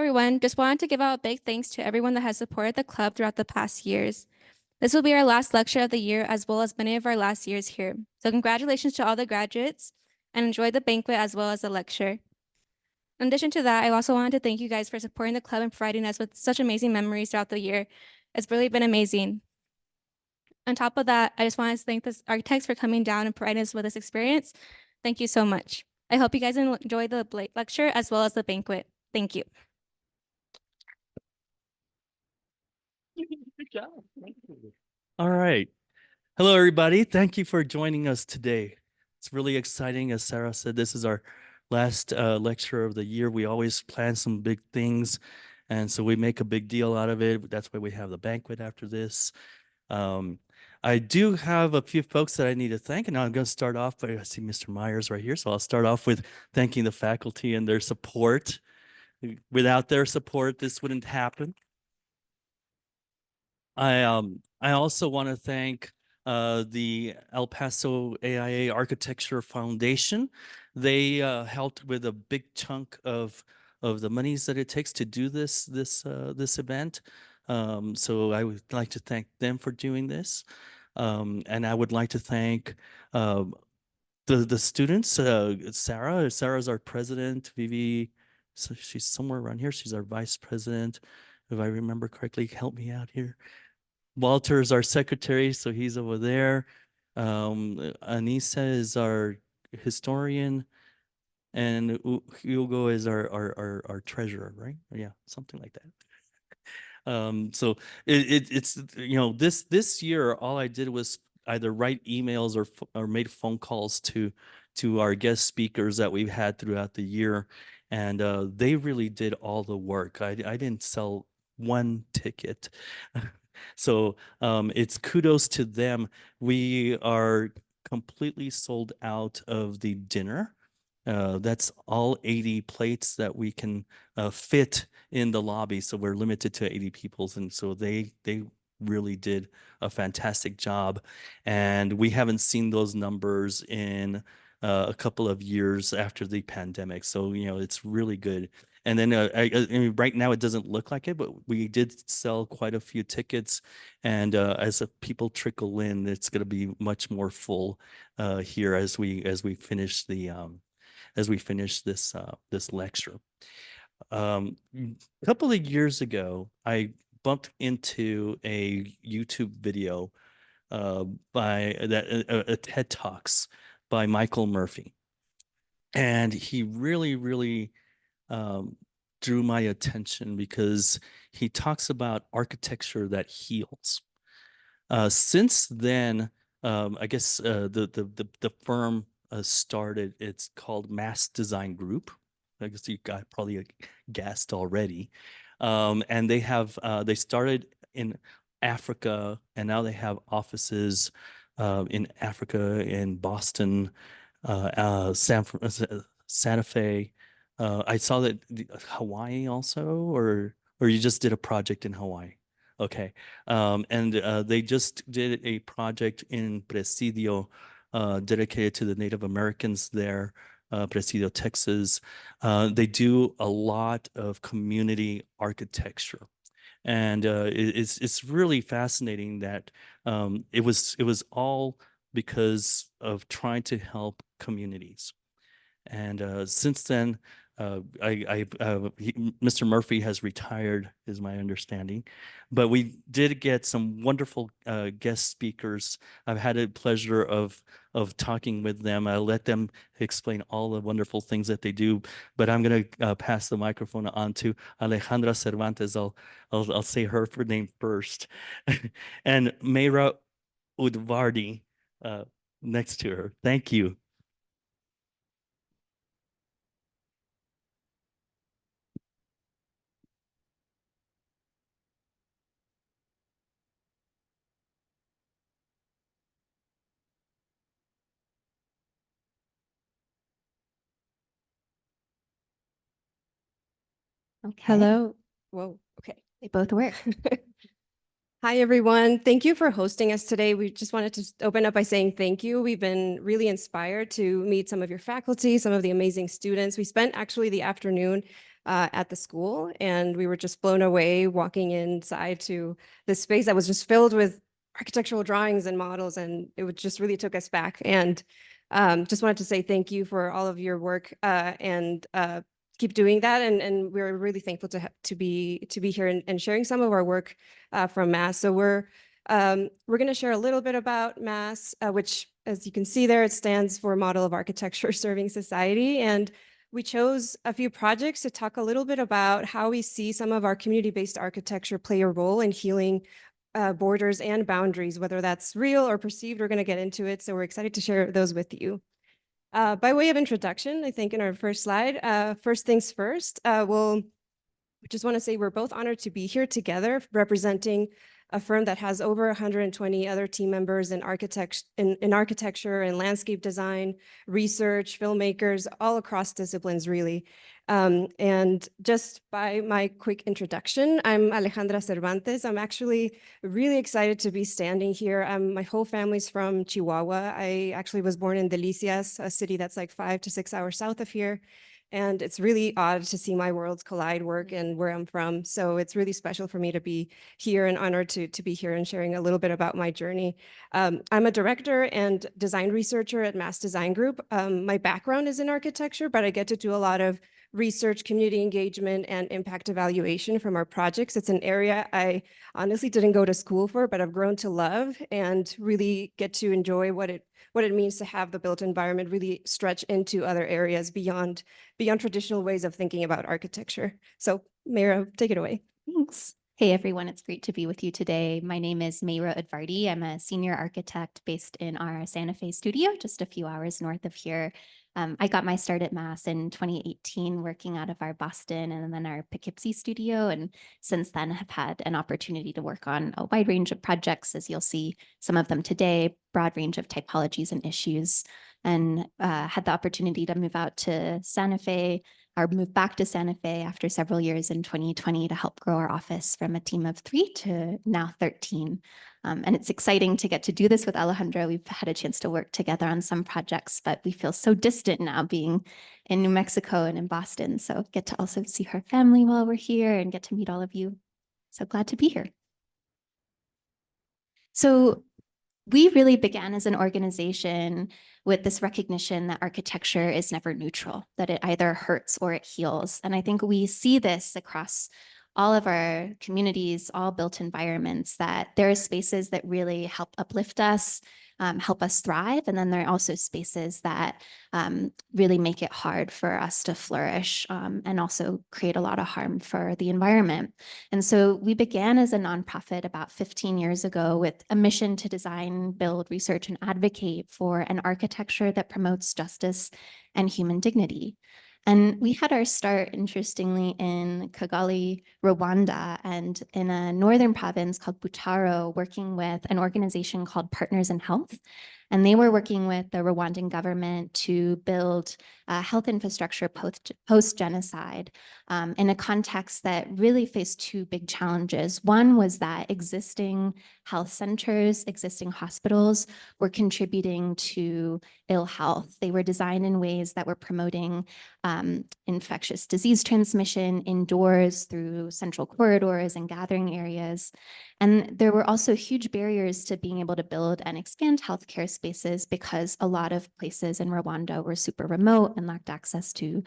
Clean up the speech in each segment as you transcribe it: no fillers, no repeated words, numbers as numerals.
everyone. Just wanted to give out a big thanks to everyone that has supported the club throughout the past years. This will be our last lecture of the year, as well as many of our last years here. So congratulations to all the graduates, and enjoy the banquet as well as the lecture. In addition to that, I also wanted to thank you guys for supporting the club and providing us with such amazing memories throughout the year. It's really been amazing. On top of that, I just wanted to thank the architects for coming down and providing us with this experience. Thank you so much. I hope you guys enjoy the lecture as well as the banquet. Thank you. Good job. Thank you. All right. Hello, everybody. Thank you for joining us today. It's really exciting. As Sarah said, this is our last lecture of the year. We always plan some big things, and so we make a big deal out of it. That's why we have the banquet after this. I do have a few folks that I need to thank, and I'm going to start off by, I see Mr. Myers right here, so I'll start off with thanking the faculty and their support. Without their support, this wouldn't happen. I also want to thank the El Paso AIA Architecture Foundation. They helped with a big chunk of the monies that it takes to do this event. So I would like to thank them for doing this. And I would like to thank the students. Sarah's our president. Vivi, so she's somewhere around here. She's our vice president. If I remember correctly, help me out here. Walter is our secretary, so he's over there. Anissa is our historian, and Hugo is our treasurer, right? Yeah, something like that. So it's this year all I did was either write emails or made phone calls to our guest speakers that we've had throughout the year, and they really did all the work. I didn't sell one ticket. So it's kudos to them. We are completely sold out of the dinner. That's all 80 plates that we can fit in the lobby. So we're limited to 80 people. And so they really did a fantastic job. And we haven't seen those numbers in a couple of years after the pandemic. So, it's really good. And then I mean, right now it doesn't look like it, but we did sell quite a few tickets. And as people trickle in, it's going to be much more full here as we finish the this lecture. A couple of years ago, I bumped into a YouTube video by a TED Talks by Michael Murphy, and he really drew my attention because he talks about architecture that heals. Since then, I guess the firm started. It's called Mass Design Group. I guess you got probably guessed already. And they started in Africa, and now they have offices in Africa, in Boston, Santa Fe. I saw that Hawaii also, or you just did a project in Hawaii. Okay. And they just did a project in Presidio dedicated to the Native Americans there, Presidio, Texas. They do a lot of community architecture. And it's really fascinating that it was all because of trying to help communities. And since then, Mr. Murphy has retired, is my understanding, but we did get some wonderful guest speakers. I've had the pleasure of talking with them. I'll let them explain all the wonderful things that they do, but I'm going to pass the microphone on to Alejandra Cervantes. I'll say her name first, and Mayrah Udvardi next to her. Thank you. Okay. Hello. Whoa. Okay. They both work. Hi, everyone. Thank you for hosting us today. We just wanted to open up by saying thank you. We've been really inspired to meet some of your faculty, some of the amazing students. We spent actually the afternoon at the school. And we were just blown away walking inside to this space that was just filled with architectural drawings and models. And just really took us back. And just wanted to say thank you for all of your work and keep doing that. And we're really thankful to be here and sharing some of our work from Mass. So we're going to share a little bit about Mass, which, as you can see there, it stands for Model of Architecture Serving Society. And we chose a few projects to talk a little bit about how we see some of our community-based architecture play a role in healing borders and boundaries, whether that's real or perceived. We're going to get into it. So we're excited to share those with you. By way of introduction, I think in our first slide, first things first, we just want to say we're both honored to be here together representing a firm that has over 120 other team members in architecture and landscape design, research, filmmakers, all across disciplines, really. And just by my quick introduction, I'm Alejandra Cervantes. I'm actually really excited to be standing here. My whole family's from Chihuahua. I actually was born in Delicias, a city that's like 5 to 6 hours south of here. And it's really odd to see my worlds collide work and where I'm from. So it's really special for me to be here and honored to be here and sharing a little bit about my journey. I'm a director and design researcher at Mass Design Group. My background is in architecture, but I get to do a lot of research, community engagement, and impact evaluation from our projects. It's an area I honestly didn't go to school for, but I've grown to love and really get to enjoy what it means to have the built environment really stretch into other areas beyond traditional ways of thinking about architecture. So Mayrah, take it away. Thanks. Hey, everyone. It's great to be with you today. My name is Mayrah Udvardi. I'm a senior architect based in our Santa Fe studio, just a few hours north of here. I got my start at Mass in 2018, working out of our Boston and then our Poughkeepsie studio. And since then have had an opportunity to work on a wide range of projects, as you'll see some of them today, broad range of typologies and issues, and had the opportunity to move out to Santa Fe, or moved back to Santa Fe after several years in 2020 to help grow our office from a team of 3 to now 13. And it's exciting to get to do this with Alejandra. We've had a chance to work together on some projects, but we feel so distant now being in New Mexico and in Boston. So get to also see her family while we're here and get to meet all of you. So glad to be here. So we really began as an organization with this recognition that architecture is never neutral, that it either hurts or it heals. And I think we see this across all of our communities, all built environments, that there are spaces that really help uplift us, help us thrive. And then there are also spaces that really make it hard for us to flourish and also create a lot of harm for the environment. And so we began as a nonprofit about 15 years ago with a mission to design, build, research, and advocate for an architecture that promotes justice and human dignity. And we had our start, interestingly, in Kigali, Rwanda, and in a northern province called Butaro, working with an organization called Partners in Health. And they were working with the Rwandan government to build health infrastructure post-genocide in a context that really faced 2 big challenges. One was that existing health centers, existing hospitals were contributing to ill health. They were designed in ways that were promoting infectious disease transmission indoors through central corridors and gathering areas. And there were also huge barriers to being able to build and expand healthcare spaces because a lot of places in Rwanda were super remote and lacked access to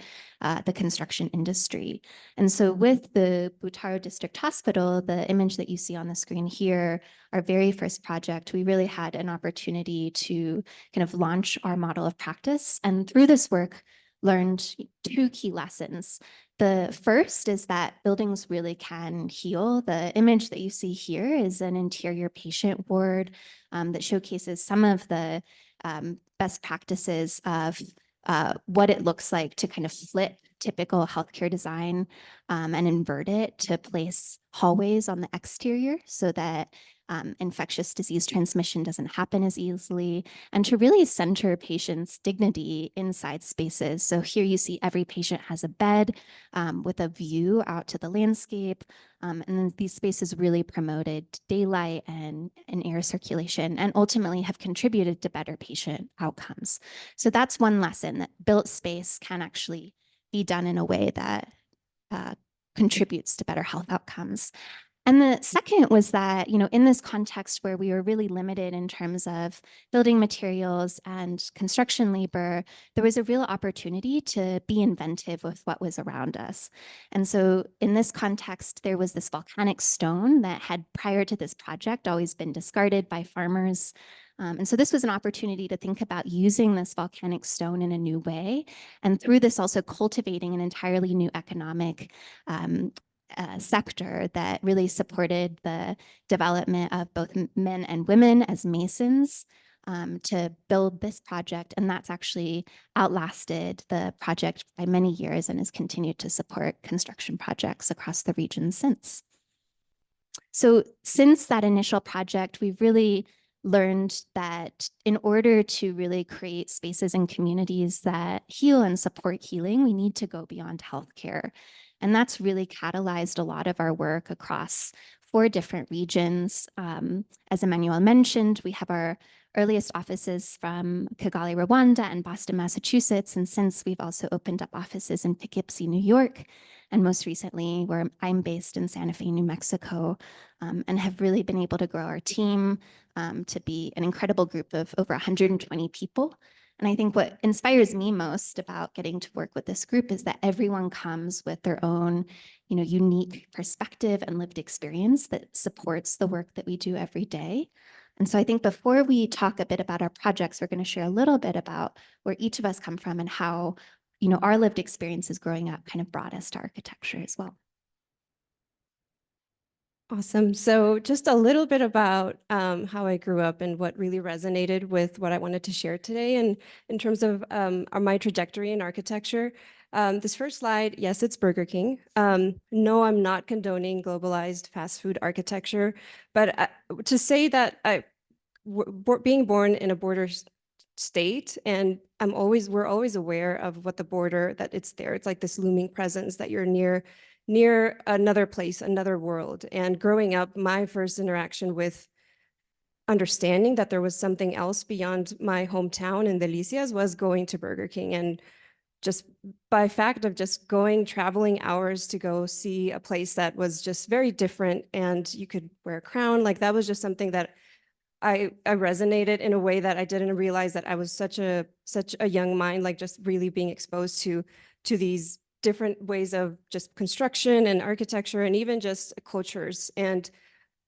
the construction industry. And so with the Butaro District Hospital, the image that you see on the screen here, our very first project, we really had an opportunity to kind of launch our model of practice. And through this work, learned 2 key lessons. The first is that buildings really can heal. The image that you see here is an interior patient ward that showcases some of the best practices of what it looks like to kind of flip typical healthcare design and invert it to place hallways on the exterior so that infectious disease transmission doesn't happen as easily, and to really center patients' dignity inside spaces. So here you see every patient has a bed with a view out to the landscape. And then these spaces really promoted daylight and air circulation and ultimately have contributed to better patient outcomes. So that's one lesson, that built space can actually be done in a way that contributes to better health outcomes. And the second was that, in this context where we were really limited in terms of building materials and construction labor, there was a real opportunity to be inventive with what was around us. And so in this context, there was this volcanic stone that had, prior to this project, always been discarded by farmers. And so this was an opportunity to think about using this volcanic stone in a new way. And through this, also cultivating an entirely new economic sector that really supported the development of both men and women as masons to build this project. And that's actually outlasted the project by many years and has continued to support construction projects across the region since. So since that initial project, we've really learned that in order to really create spaces and communities that heal and support healing, we need to go beyond healthcare. And that's really catalyzed a lot of our work across 4 different regions. As Emmanuel mentioned, we have our earliest offices from Kigali, Rwanda, and Boston, Massachusetts. And since we've also opened up offices in Poughkeepsie, New York, and most recently, where I'm based in Santa Fe, New Mexico, and have really been able to grow our team to be an incredible group of over 120 people. And I think what inspires me most about getting to work with this group is that everyone comes with their own, unique perspective and lived experience that supports the work that we do every day. And so I think before we talk a bit about our projects, we're going to share a little bit about where each of us come from and how, our lived experiences growing up kind of brought us to architecture as well. Awesome. So just a little bit about how I grew up and what really resonated with what I wanted to share today. And in terms of my trajectory in architecture, this first slide, yes, it's Burger King. No, I'm not condoning globalized fast food architecture, but to say that being born in a border state, and we're always aware of what the border, that it's there. It's like this looming presence that you're near another place, another world. And growing up, my first interaction with understanding that there was something else beyond my hometown in Delicias was going to Burger King. And just by fact of just traveling hours to go see a place that was just very different, and you could wear a crown, like that was just something that I resonated in a way that I didn't realize, that I was such a young mind, like just really being exposed to these different ways of just construction and architecture and even just cultures. And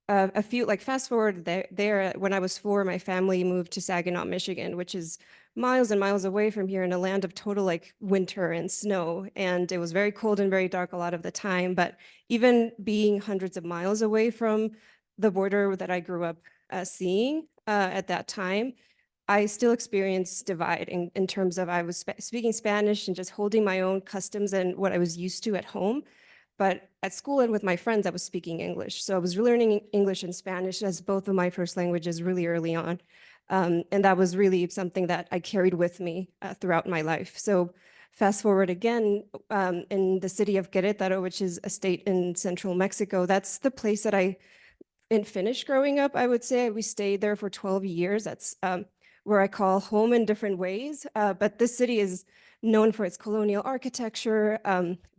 a few, like fast forward there, when I was 4, my family moved to Saginaw, Michigan, which is miles and miles away from here in a land of total like winter and snow. And it was very cold and very dark a lot of the time. But even being hundreds of miles away from the border that I grew up seeing at that time, I still experience divide in terms of I was speaking Spanish and just holding my own customs and what I was used to at home. But at school and with my friends, I was speaking English. So I was learning English and Spanish as both of my first languages really early on. And that was really something that I carried with me throughout my life. So fast forward again, in the city of Querétaro, which is a state in central Mexico, that's the place that I finished growing up. I would say we stayed there for 12 years. That's where I call home in different ways. But this city is known for its colonial architecture.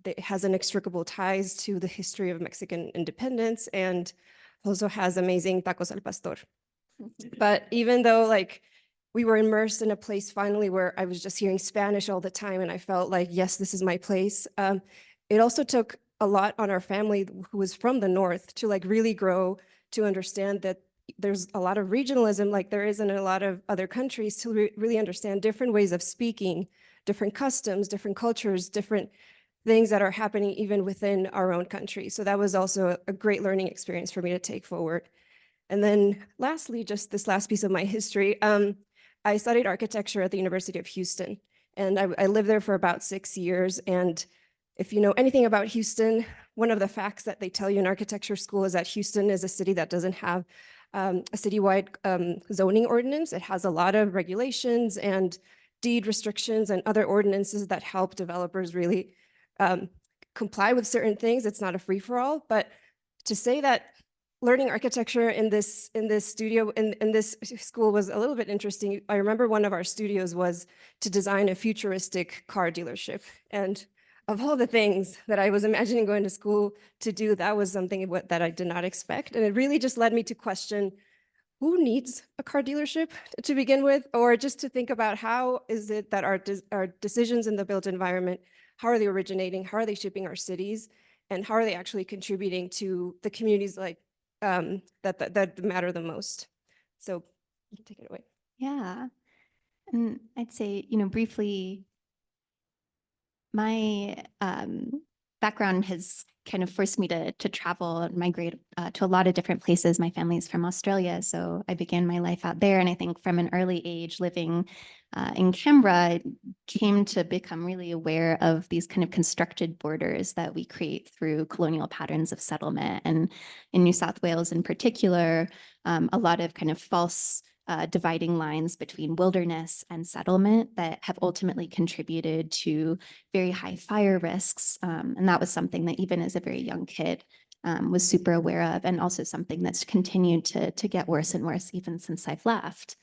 It has inextricable ties to the history of Mexican independence, and also has amazing tacos al pastor. But even though like we were immersed in a place finally where I was just hearing Spanish all the time, and I felt like, yes, this is my place. It also took a lot on our family, who was from the north, to like really grow to understand that there's a lot of regionalism, like there is in a lot of other countries, to really understand different ways of speaking, different customs, different cultures, different things that are happening even within our own country. So that was also a great learning experience for me to take forward. And then lastly, just this last piece of my history, I studied architecture at the University of Houston, and I lived there for about 6 years. And if you know anything about Houston, one of the facts that they tell you in architecture school is that Houston is a city that doesn't have a citywide zoning ordinance. It has a lot of regulations and deed restrictions and other ordinances that help developers really comply with certain things. It's not a free-for-all. But to say that learning architecture in this studio, in this school, was a little bit interesting. I remember one of our studios was to design a futuristic car dealership. And of all the things that I was imagining going to school to do, that was something that I did not expect. And it really just led me to question, who needs a car dealership to begin with? Or just to think about, how is it that our decisions in the built environment, how are they originating? How are they shaping our cities? And how are they actually contributing to the communities like that matter the most? So you can take it away. Yeah. And I'd say, you know, briefly, my background has kind of forced me to travel and migrate to a lot of different places. My family's from Australia, so I began my life out there. And I think from an early age living in Canberra, I came to become really aware of these kind of constructed borders that we create through colonial patterns of settlement. And in New South Wales in particular, a lot of kind of false dividing lines between wilderness and settlement that have ultimately contributed to very high fire risks. And that was something that even as a very young kid was super aware of, and also something that's continued to get worse and worse even since I've left.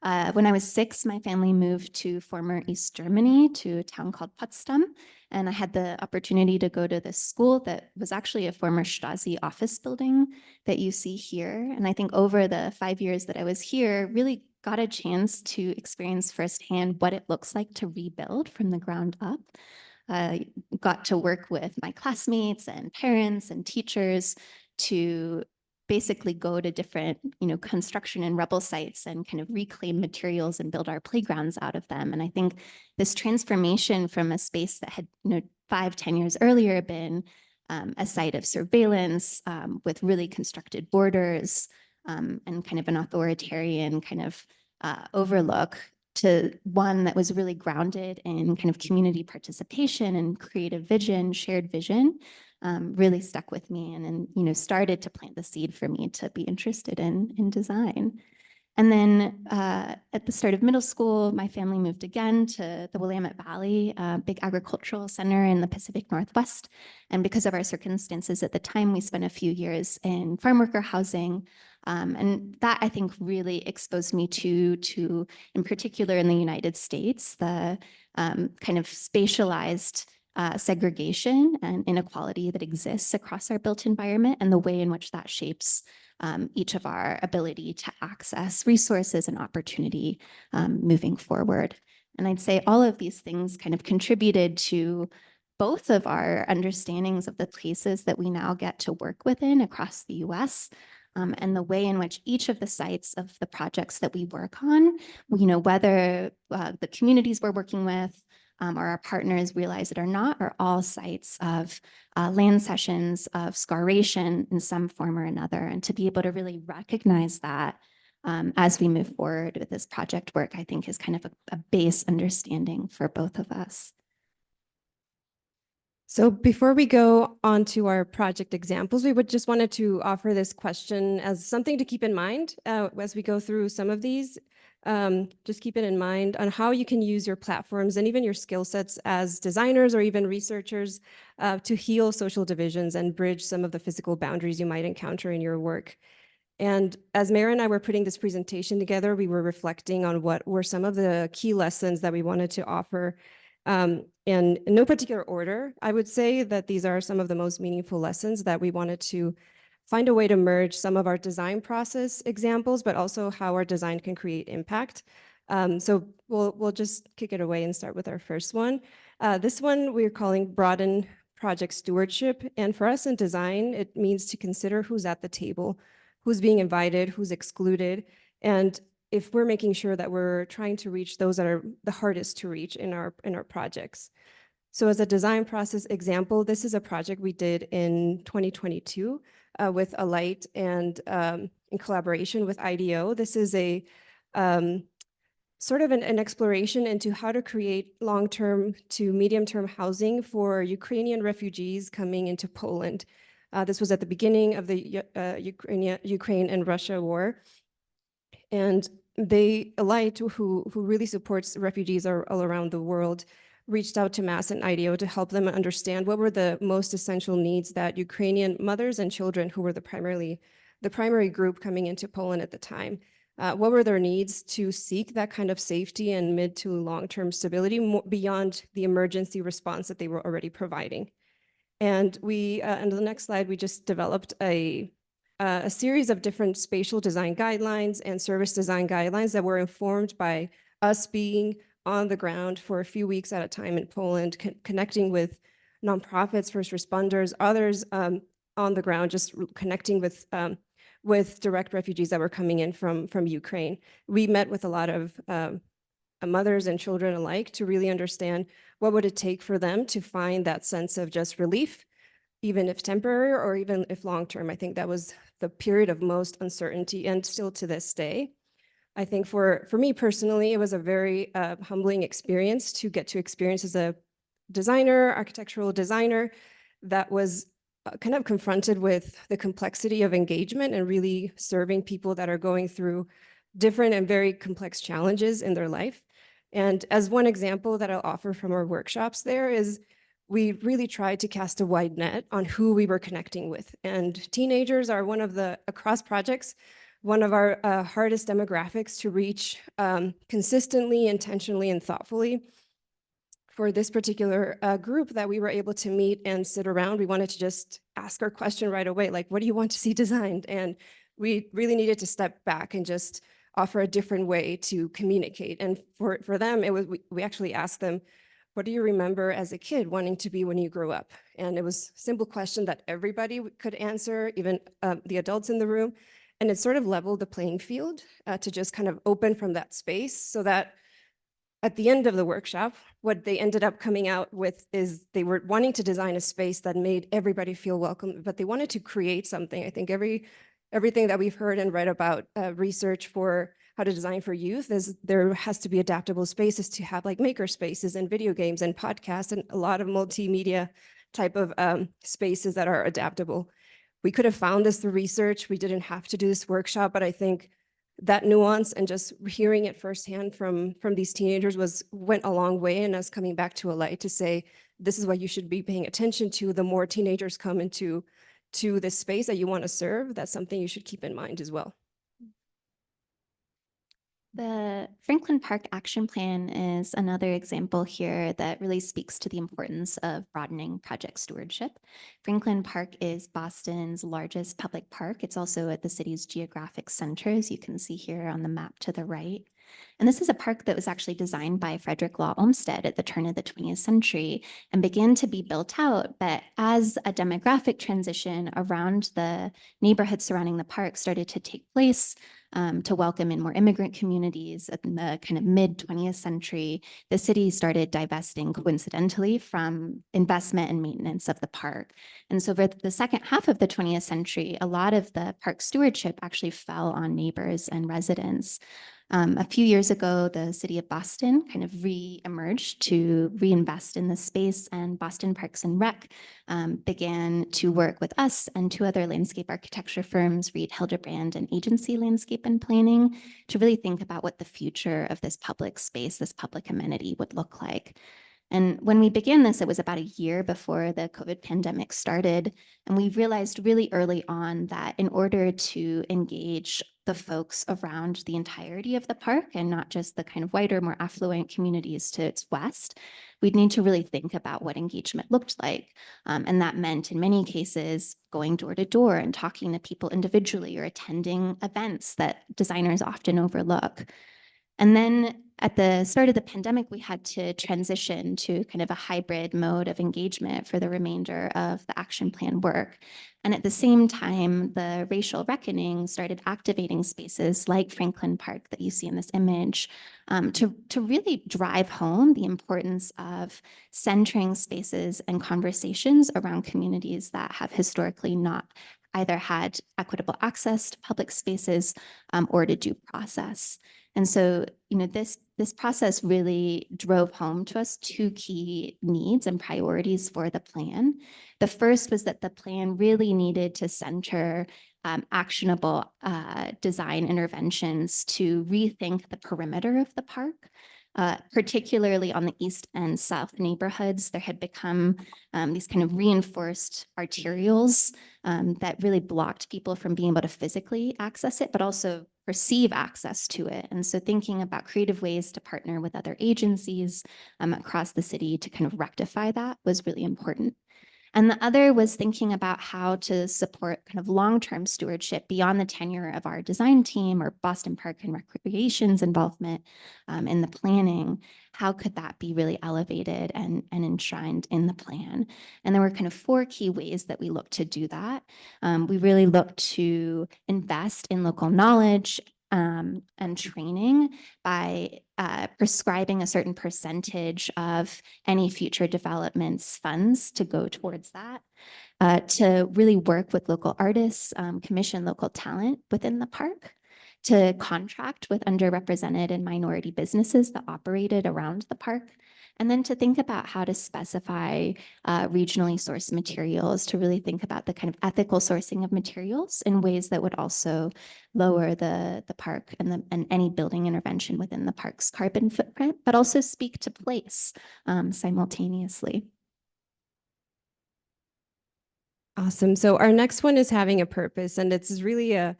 When I was 6, my family moved to former East Germany, to a town called Potsdam. And I had the opportunity to go to this school that was actually a former Stasi office building that you see here. And I think over the 5 years that I was here, really got a chance to experience firsthand what it looks like to rebuild from the ground up. Got to work with my classmates and parents and teachers to basically go to different, you know, construction and rubble sites and kind of reclaim materials and build our playgrounds out of them. And I think this transformation from a space that had, you know, 5-10 years earlier been a site of surveillance with really constructed borders and kind of an authoritarian kind of overlook, to one that was really grounded in kind of community participation and creative vision, shared vision, really stuck with me, and you know, started to plant the seed for me to be interested in design. And then at the start of middle school, my family moved again to the Willamette Valley, a big agricultural center in the Pacific Northwest. And because of our circumstances at the time, we spent a few years in farm worker housing. And that, I think, really exposed me to, in particular in the United States, the kind of spatialized segregation and inequality that exists across our built environment, and the way in which that shapes each of our ability to access resources and opportunity moving forward. And I'd say all of these things kind of contributed to both of our understandings of the places that we now get to work within across the US, and the way in which each of the sites of the projects that we work on, you know, whether the communities we're working with or our partners realize it or not, are all sites of land cessions, of scaration in some form or another. And to be able to really recognize that as we move forward with this project work, I think is kind of a base understanding for both of us. So before we go on to our project examples, we would just wanted to offer this question as something to keep in mind as we go through some of these. Just keep it in mind on how you can use your platforms and even your skill sets as designers or even researchers to heal social divisions and bridge some of the physical boundaries you might encounter in your work. And as Mayrah and I were putting this presentation together, we were reflecting on what were some of the key lessons that we wanted to offer. And in no particular order, I would say that these are some of the most meaningful lessons that we wanted to find a way to merge some of our design process examples, but also how our design can create impact. So we'll just kick it away and start with our first one. This one we're calling Broaden Project Stewardship. And for us in design, it means to consider who's at the table, who's being invited, who's excluded, and if we're making sure that we're trying to reach those that are the hardest to reach in our projects. So as a design process example, this is a project we did in 2022 with Alight and in collaboration with IDEO. This is a sort of an exploration into how to create long-term to medium-term housing for Ukrainian refugees coming into Poland. This was at the beginning of the Ukraine and Russia war. And Alight, who really supports refugees all around the world, reached out to MASS and IDEO to help them understand what were the most essential needs that Ukrainian mothers and children, who were the primary group coming into Poland at the time, what were their needs to seek that kind of safety and mid to long-term stability beyond the emergency response that they were already providing. And we, on the next slide, we just developed a series of different spatial design guidelines and service design guidelines that were informed by us being on the ground for a few weeks at a time in Poland, connecting with nonprofits, first responders, others on the ground, just connecting with direct refugees that were coming in from Ukraine. We met with a lot of mothers and children alike to really understand what would it take for them to find that sense of just relief, even if temporary or even if long-term. I think that was the period of most uncertainty, and still to this day. I think for me personally, it was a very humbling experience to get to experience as a designer, architectural designer, that was kind of confronted with the complexity of engagement and really serving people that are going through different and very complex challenges in their life. And as one example that I'll offer from our workshops there is, we really tried to cast a wide net on who we were connecting with. And teenagers are one of the, across projects, one of our hardest demographics to reach consistently, intentionally, and thoughtfully. For this particular group that we were able to meet and sit around, we wanted to just ask our question right away, like, what do you want to see designed? And we really needed to step back and just offer a different way to communicate. And for them, it was, we actually asked them, what do you remember as a kid wanting to be when you grew up? And it was a simple question that everybody could answer, even the adults in the room. And it sort of leveled the playing field to just kind of open from that space, so that at the end of the workshop, what they ended up coming out with is they were wanting to design a space that made everybody feel welcome, but they wanted to create something. I think everything that we've heard and read about research for how to design for youth is there has to be adaptable spaces to have, like maker spaces and video games and podcasts and a lot of multimedia type of spaces that are adaptable. We could have found this through research. We didn't have to do this workshop, but I think that nuance and just hearing it firsthand from these teenagers went a long way in us coming back to a light to say, this is what you should be paying attention to. The more teenagers come into this space that you want to serve, that's something you should keep in mind as well. The Franklin Park Action Plan is another example here that really speaks to the importance of broadening project stewardship. Franklin Park is Boston's largest public park. It's also at the city's geographic center, as you can see here on the map to the right. And this is a park that was actually designed by Frederick Law Olmsted at the turn of the 20th century and began to be built out. But as a demographic transition around the neighborhood surrounding the park started to take place, to welcome in more immigrant communities in the kind of mid 20th century, the city started divesting coincidentally from investment and maintenance of the park. And so for the second half of the 20th century, a lot of the park stewardship actually fell on neighbors and residents. A few years ago, the city of Boston kind of re-emerged to reinvest in the space, and Boston Parks and Rec began to work with us and two other landscape architecture firms, Reed Hildebrand and Agency Landscape and Planning, to really think about what the future of this public space, this public amenity would look like. And when we began this, it was about a year before the COVID pandemic started. And we realized really early on that in order to engage the folks around the entirety of the park and not just the kind of wider, more affluent communities to its west, we'd need to really think about what engagement looked like. And that meant in many cases, going door to door and talking to people individually or attending events that designers often overlook. And then at the start of the pandemic, we had to transition to kind of a hybrid mode of engagement for the remainder of the action plan work. And at the same time, the racial reckoning started activating spaces like Franklin Park that you see in this image to really drive home the importance of centering spaces and conversations around communities that have historically not either had equitable access to public spaces or to due process. And so, this process really drove home to us two key needs and priorities for the plan. The first was that the plan really needed to center actionable design interventions to rethink the perimeter of the park. Particularly on the east and south neighborhoods, there had become these kind of reinforced arterials that really blocked people from being able to physically access it, but also perceive access to it. And so thinking about creative ways to partner with other agencies across the city to kind of rectify that was really important. And the other was thinking about how to support kind of long-term stewardship beyond the tenure of our design team or Boston Park and Recreation's involvement in the planning. How could that be really elevated and enshrined in the plan? And there were kind of 4 key ways that we looked to do that. We really looked to invest in local knowledge and training by prescribing a certain percentage of any future developments funds to go towards that, to really work with local artists, commission local talent within the park, to contract with underrepresented and minority businesses that operated around the park, and then to think about how to specify regionally sourced materials, to really think about the kind of ethical sourcing of materials in ways that would also lower the park and any building intervention within the park's carbon footprint, but also speak to place simultaneously. Awesome. So our next one is having a purpose, and it's really a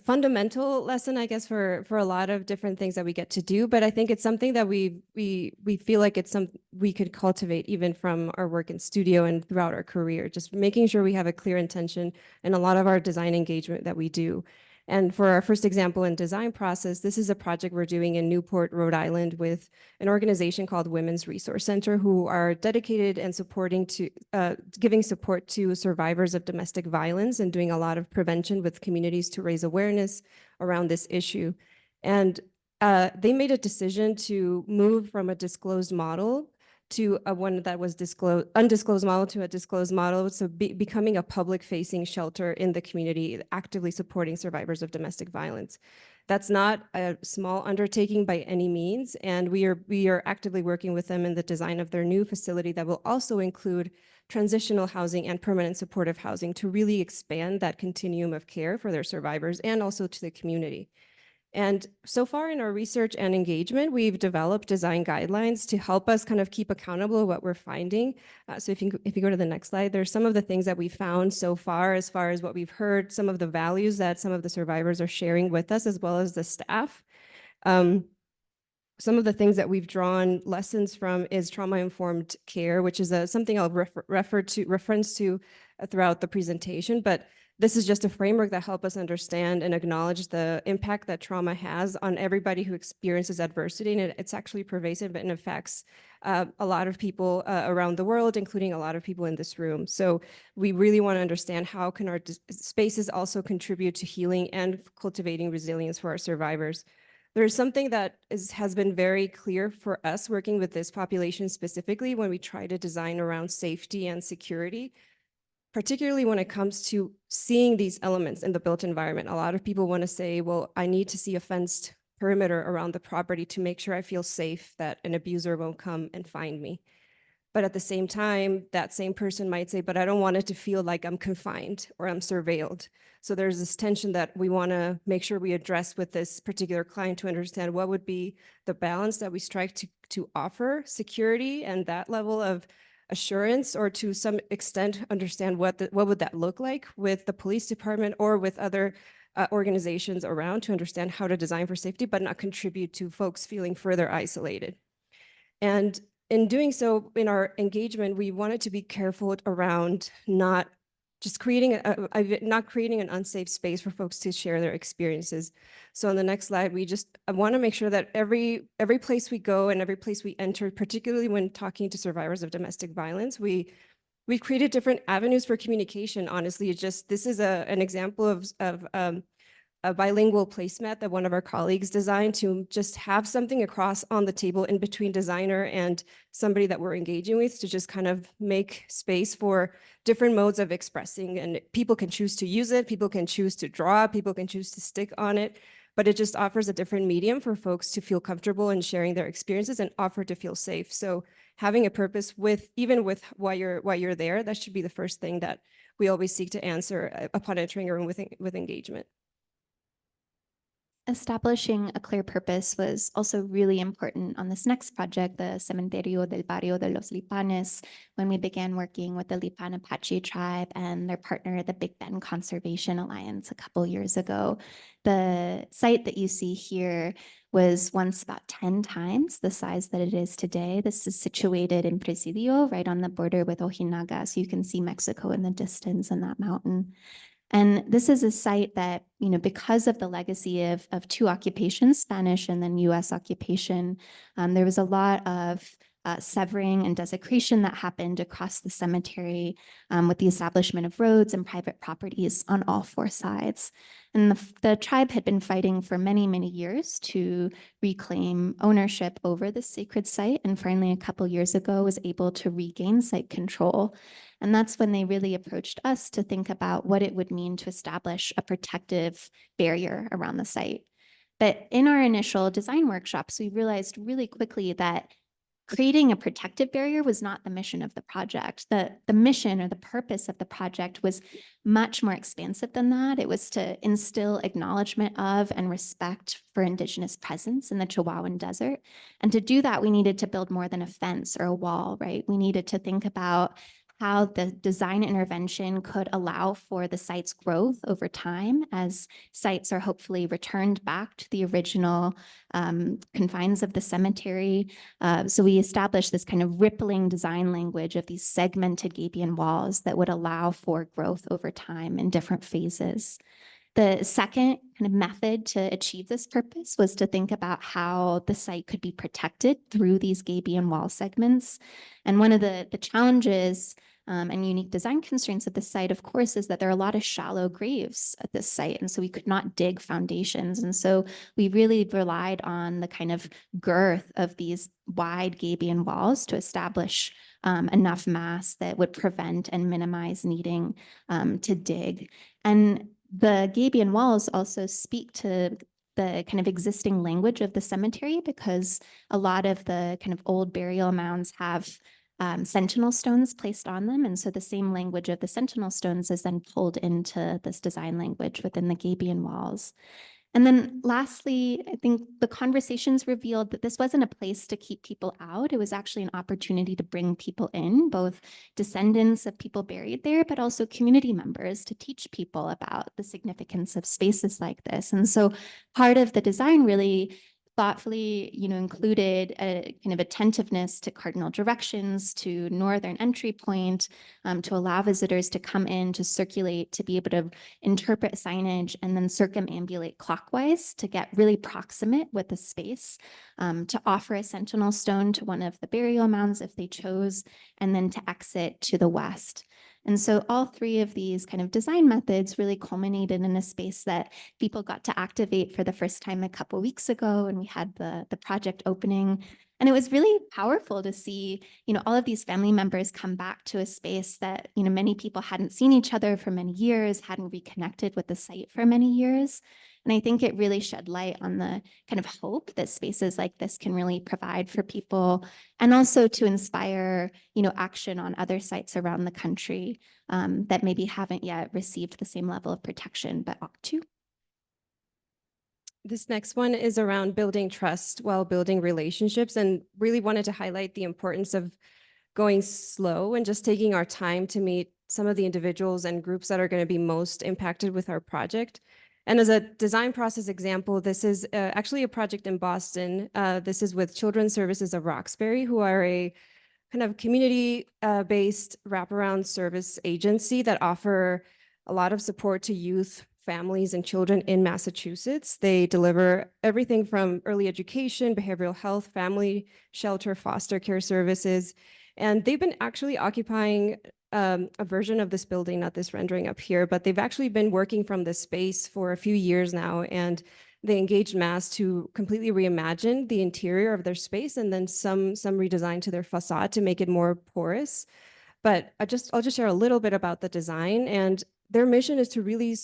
fundamental lesson, I guess, for a lot of different things that we get to do. But I think it's something that we feel like it's something we could cultivate even from our work in studio and throughout our career, just making sure we have a clear intention in a lot of our design engagement that we do. And for our first example in design process, this is a project we're doing in Newport, Rhode Island with an organization called Women's Resource Center, who are dedicated and supporting to giving support to survivors of domestic violence and doing a lot of prevention with communities to raise awareness around this issue. And they made a decision to move from a disclosed model to a one that was undisclosed model to a disclosed model. So becoming a public facing shelter in the community, actively supporting survivors of domestic violence. That's not a small undertaking by any means. And we are actively working with them in the design of their new facility that will also include transitional housing and permanent supportive housing to really expand that continuum of care for their survivors and also to the community. And so far in our research and engagement, we've developed design guidelines to help us kind of keep accountable what we're finding. So if you go to the next slide, there's some of the things that we found so far as what we've heard, some of the values that some of the survivors are sharing with us, as well as the staff. Some of the things that we've drawn lessons from is trauma-informed care, which is something I'll reference to throughout the presentation, but this is just a framework that helps us understand and acknowledge the impact that trauma has on everybody who experiences adversity. And it's actually pervasive and affects a lot of people around the world, including a lot of people in this room. So we really want to understand how can our spaces also contribute to healing and cultivating resilience for our survivors. There's something that has been very clear for us working with this population specifically when we try to design around safety and security, particularly when it comes to seeing these elements in the built environment. A lot of people want to say, well, I need to see a fenced perimeter around the property to make sure I feel safe, that an abuser won't come and find me. But at the same time, that same person might say, but I don't want it to feel like I'm confined or I'm surveilled. So there's this tension that we want to make sure we address with this particular client to understand what would be the balance that we strike to offer security and that level of assurance, or to some extent understand what would that look like with the police department or with other organizations around, to understand how to design for safety but not contribute to folks feeling further isolated. And in doing so, in our engagement, we wanted to be careful around not just creating an unsafe space for folks to share their experiences. So on the next slide, I want to make sure that every place we go and every place we enter, particularly when talking to survivors of domestic violence, we've created different avenues for communication. Honestly, this is an example of a bilingual placemat that one of our colleagues designed to just have something across on the table in between designer and somebody that we're engaging with, to just kind of make space for different modes of expressing. And people can choose to use it, people can choose to draw, people can choose to stick on it, but it just offers a different medium for folks to feel comfortable in sharing their experiences and offer to feel safe. So having a purpose even with why you're there, that should be the first thing that we always seek to answer upon entering a room with engagement. establishing a clear purpose was also really important on this next project, the Cementerio del Barrio de los Lipanes, when we began working with the Lipan Apache tribe and their partner, the Big Bend Conservation Alliance, a couple years ago. The site that you see here was once about 10 times the size that it is today. This is situated in Presidio, right on the border with Ojinaga. So you can see Mexico in the distance and that mountain. And this is a site that, because of the legacy of two occupations, Spanish and then US occupation, there was a lot of severing and desecration that happened across the cemetery with the establishment of roads and private properties on all four sides. And the tribe had been fighting for many, many years to reclaim ownership over this sacred site. And finally, a couple years ago, was able to regain site control. And that's when they really approached us to think about what it would mean to establish a protective barrier around the site. But in our initial design workshops, we realized really quickly that creating a protective barrier was not the mission of the project. The mission or the purpose of the project was much more expansive than that. It was to instill acknowledgement of and respect for Indigenous presence in the Chihuahuan Desert. And to do that, we needed to build more than a fence or a wall, right? We needed to think about how the design intervention could allow for the site's growth over time as sites are hopefully returned back to the original confines of the cemetery. So we established this kind of rippling design language of these segmented gabion walls that would allow for growth over time in different phases. The second kind of method to achieve this purpose was to think about how the site could be protected through these gabion wall segments. And one of the challenges and unique design constraints of the site, of course, is that there are a lot of shallow graves at this site. And so we could not dig foundations. And so we really relied on the kind of girth of these wide gabion walls to establish enough mass that would prevent and minimize needing to dig. And the gabion walls also speak to the kind of existing language of the cemetery, because a lot of the kind of old burial mounds have sentinel stones placed on them. And so the same language of the sentinel stones is then pulled into this design language within the gabion walls. And then lastly, I think the conversations revealed that this wasn't a place to keep people out. It was actually an opportunity to bring people in, both descendants of people buried there, but also community members, to teach people about the significance of spaces like this. And so part of the design really thoughtfully, included a kind of attentiveness to cardinal directions, to northern entry point, to allow visitors to come in, to circulate, to be able to interpret signage, and then circumambulate clockwise to get really proximate with the space, to offer a sentinel stone to one of the burial mounds if they chose, and then to exit to the west. And so all three of these kind of design methods really culminated in a space that people got to activate for the first time a couple of weeks ago, and we had the project opening. And it was really powerful to see, all of these family members come back to a space that, many people hadn't seen each other for many years, hadn't reconnected with the site for many years. And I think it really shed light on the kind of hope that spaces like this can really provide for people, and also to inspire, action on other sites around the country that maybe haven't yet received the same level of protection, but ought to. This next one is around building trust while building relationships, and really wanted to highlight the importance of going slow and just taking our time to meet some of the individuals and groups that are going to be most impacted with our project. And as a design process example, this is actually a project in Boston. This is with Children's Services of Roxbury, who are a kind of community-based wraparound service agency that offer a lot of support to youth, families, and children in Massachusetts. They deliver everything from early education, behavioral health, family shelter, foster care services. And they've been actually occupying a version of this building, not this rendering up here, but they've actually been working from this space for a few years now. And they engaged Mass to completely reimagine the interior of their space, and then some redesign to their facade to make it more porous. But I'll just share a little bit about the design. And their mission is to really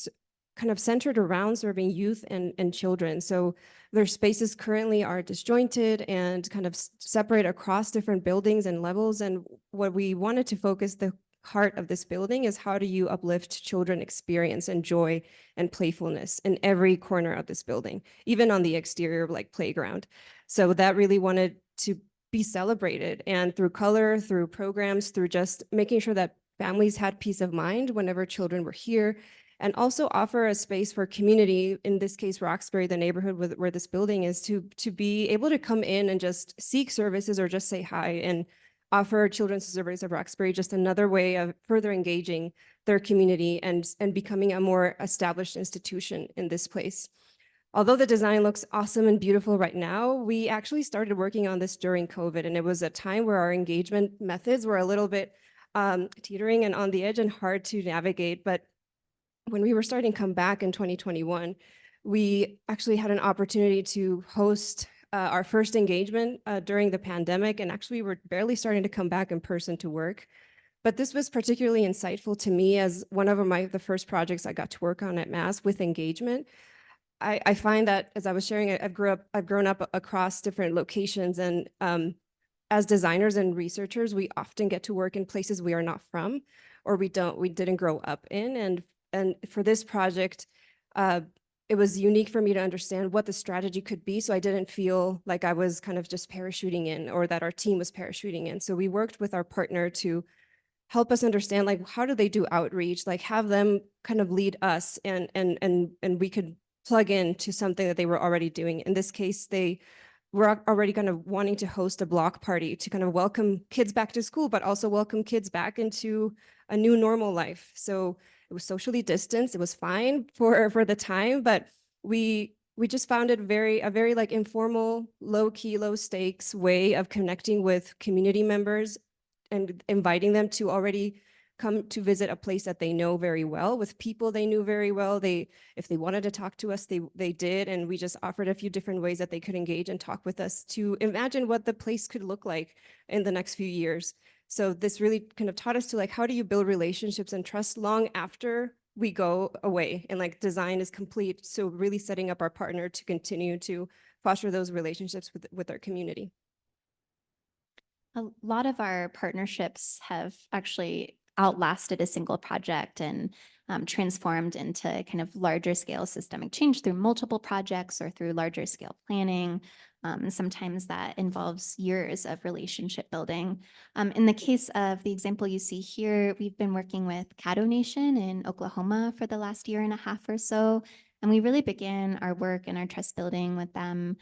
kind of centered around serving youth and children. So their spaces currently are disjointed and kind of separate across different buildings and levels. And what we wanted to focus the heart of this building is how do you uplift children experience and joy and playfulness in every corner of this building, even on the exterior like playground. So that really wanted to be celebrated, and through color, through programs, through just making sure that families had peace of mind whenever children were here, and also offer a space for community, in this case, Roxbury, the neighborhood where this building is, to be able to come in and just seek services or just say hi, and offer Children's Services of Roxbury just another way of further engaging their community and becoming a more established institution in this place. Although the design looks awesome and beautiful right now, we actually started working on this during COVID, and it was a time where our engagement methods were a little bit teetering and on the edge and hard to navigate. But when we were starting to come back in 2021, we actually had an opportunity to host our first engagement during the pandemic, and actually we're barely starting to come back in person to work. But this was particularly insightful to me as one of the first projects I got to work on at Mass with engagement. I find that as I was sharing, I've grown up across different locations, and as designers and researchers, we often get to work in places we are not from, or we didn't grow up in. And for this project, it was unique for me to understand what the strategy could be, so I didn't feel like I was kind of just parachuting in, or that our team was parachuting in. So we worked with our partner to help us understand, like, how do they do outreach, like have them kind of lead us, and we could plug into something that they were already doing. In this case, they were already kind of wanting to host a block party to kind of welcome kids back to school, but also welcome kids back into a new normal life. So it was socially distanced. It was fine for the time, but we just found it a very like informal, low key, low stakes way of connecting with community members and inviting them to already come to visit a place that they know very well, with people they knew very well. If they wanted to talk to us, they did, and we just offered a few different ways that they could engage and talk with us to imagine what the place could look like in the next few years. So this really kind of taught us to, like, how do you build relationships and trust long after we go away and like design is complete. So really setting up our partner to continue to foster those relationships with our community. A lot of our partnerships have actually outlasted a single project and transformed into kind of larger scale systemic change through multiple projects or through larger scale planning. And sometimes that involves years of relationship building. In the case of the example you see here, we've been working with Caddo Nation in Oklahoma for the last year and a half or so. And we really began our work and our trust building with them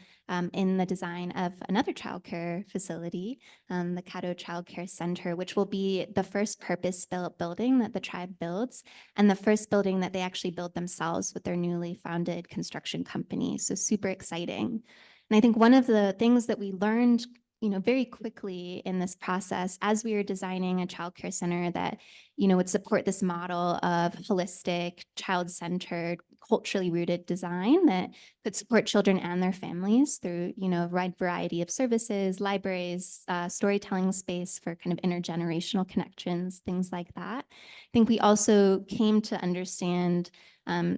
in the design of another childcare facility, the Caddo Child Care Center, which will be the first purpose-built building that the tribe builds, and the first building that they actually build themselves with their newly founded construction company. So super exciting. And I think one of the things that we learned, very quickly in this process, as we were designing a childcare center that, would support this model of holistic, child-centered, culturally rooted design that could support children and their families through, a wide variety of services, libraries, storytelling space for kind of intergenerational connections, things like that. I think we also came to understand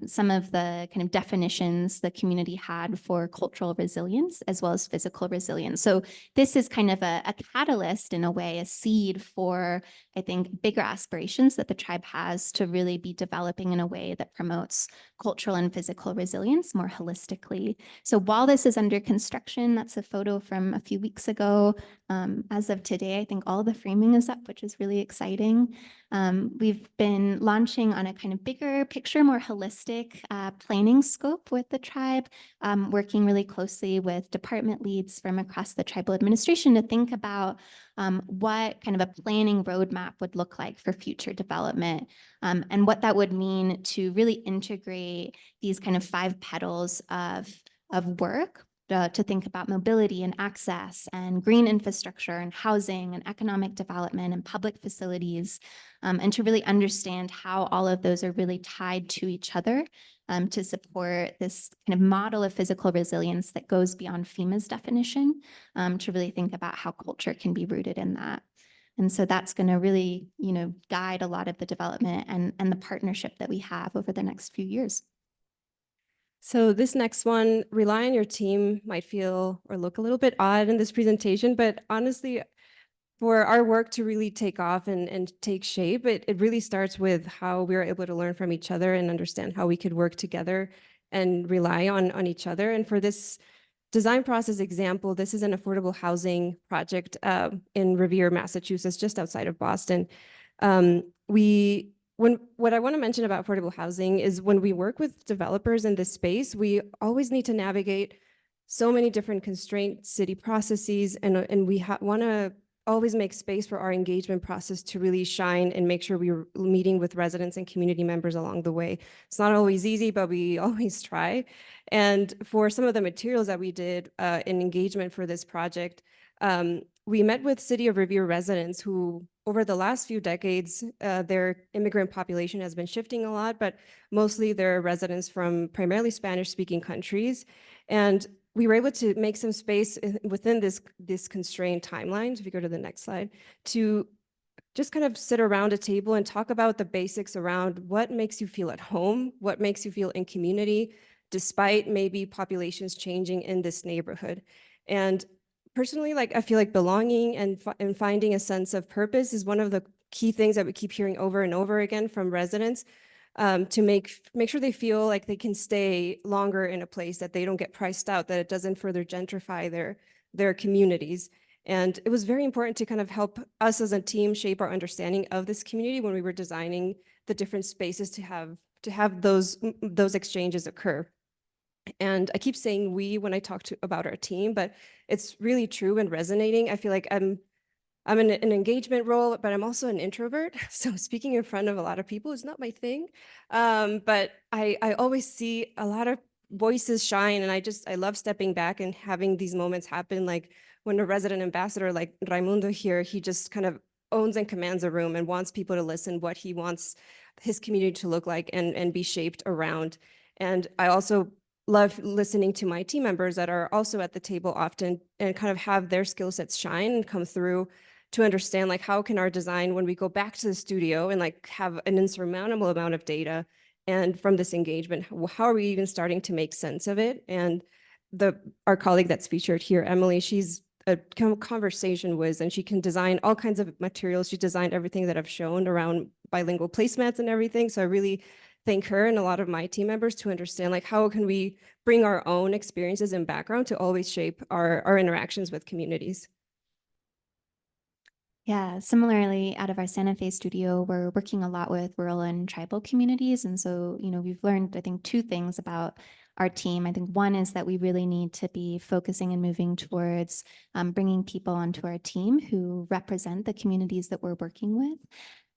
some of the kind of definitions the community had for cultural resilience as well as physical resilience. So this is kind of a catalyst, in a way, a seed for, I think, bigger aspirations that the tribe has to really be developing in a way that promotes cultural and physical resilience more holistically. So while this is under construction, that's a photo from a few weeks ago. As of today, I think all the framing is up, which is really exciting. We've been launching on a kind of bigger picture, more holistic planning scope with the tribe, working really closely with department leads from across the tribal administration to think about what kind of a planning roadmap would look like for future development, and what that would mean to really integrate these kind of 5 petals of work to think about mobility and access and green infrastructure and housing and economic development and public facilities, and to really understand how all of those are really tied to each other to support this kind of model of physical resilience that goes beyond FEMA's definition, to really think about how culture can be rooted in that. And so that's going to really, guide a lot of the development and the partnership that we have over the next few years. So this next one, rely on your team, might feel or look a little bit odd in this presentation, but honestly, for our work to really take off and take shape, it really starts with how we're able to learn from each other and understand how we could work together and rely on each other. And for this design process example, this is an affordable housing project in Revere, Massachusetts, just outside of Boston. What I want to mention about affordable housing is when we work with developers in this space, we always need to navigate so many different constraint city processes, and we want to always make space for our engagement process to really shine and make sure we're meeting with residents and community members along the way. It's not always easy, but we always try. And for some of the materials that we did in engagement for this project, we met with City of Revere residents who, over the last few decades, their immigrant population has been shifting a lot, but mostly they're residents from primarily Spanish-speaking countries. And we were able to make some space within this constrained timeline, if you go to the next slide, to just kind of sit around a table and talk about the basics around what makes you feel at home, what makes you feel in community, despite maybe populations changing in this neighborhood. And personally, like, I feel like belonging and finding a sense of purpose is one of the key things that we keep hearing over and over again from residents, to make sure they feel like they can stay longer in a place, that they don't get priced out, that it doesn't further gentrify their communities. And it was very important to kind of help us as a team shape our understanding of this community when we were designing the different spaces to have those exchanges occur. And I keep saying we when I talk about our team, but it's really true and resonating. I feel like I'm in an engagement role, but I'm also an introvert. So speaking in front of a lot of people is not my thing. But I always see a lot of voices shine, and I love stepping back and having these moments happen. Like when a resident ambassador like Raimundo here, he just kind of owns and commands a room and wants people to listen what he wants his community to look like and be shaped around. And I also love listening to my team members that are also at the table often and kind of have their skill sets shine and come through to understand, like, how can our design, when we go back to the studio and like have an insurmountable amount of data, and from this engagement, how are we even starting to make sense of it? And our colleague that's featured here, Emily, she's a conversation whiz, and she can design all kinds of materials. She designed everything that I've shown around bilingual placemats and everything. So I really thank her and a lot of my team members to understand, like, how can we bring our own experiences and background to always shape our interactions with communities. Yeah, similarly, out of our Santa Fe studio, we're working a lot with rural and tribal communities. And so, we've learned, I think, two things about our team. I think one is that we really need to be focusing and moving towards bringing people onto our team who represent the communities that we're working with.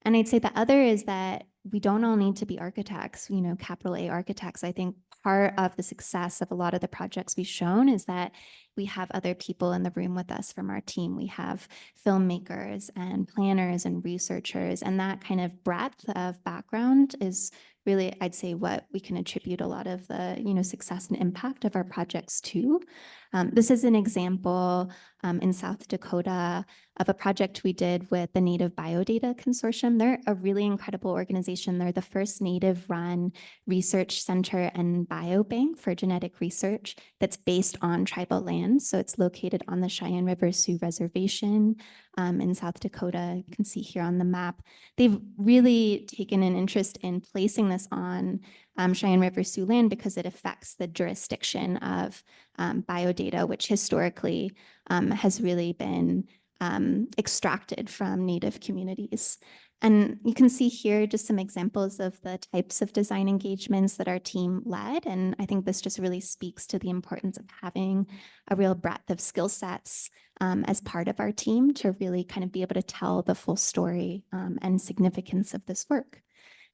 And I'd say the other is that we don't all need to be architects, capital A architects. I think part of the success of a lot of the projects we've shown is that we have other people in the room with us from our team. We have filmmakers and planners and researchers, and that kind of breadth of background is really, I'd say, what we can attribute a lot of the, success and impact of our projects to. This is an example in South Dakota of a project we did with the Native Biodata Consortium. They're a really incredible organization. They're the first Native-run research center and biobank for genetic research that's based on tribal land. So it's located on the Cheyenne River Sioux Reservation in South Dakota. You can see here on the map. They've really taken an interest in placing this on Cheyenne River Sioux land because it affects the jurisdiction of biodata, which historically has really been extracted from Native communities. And you can see here just some examples of the types of design engagements that our team led. And I think this just really speaks to the importance of having a real breadth of skill sets as part of our team to really kind of be able to tell the full story and significance of this work.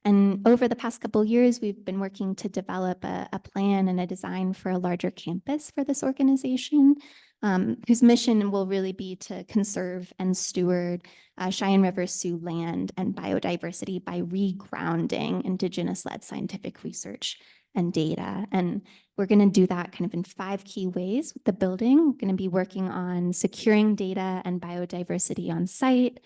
And over the past couple of years, we've been working to develop a plan and a design for a larger campus for this organization, whose mission will really be to conserve and steward Cheyenne River Sioux land and biodiversity by regrounding Indigenous-led scientific research and data. And we're going to do that kind of in 5 key ways with the building. We're going to be working on securing data and biodiversity on site,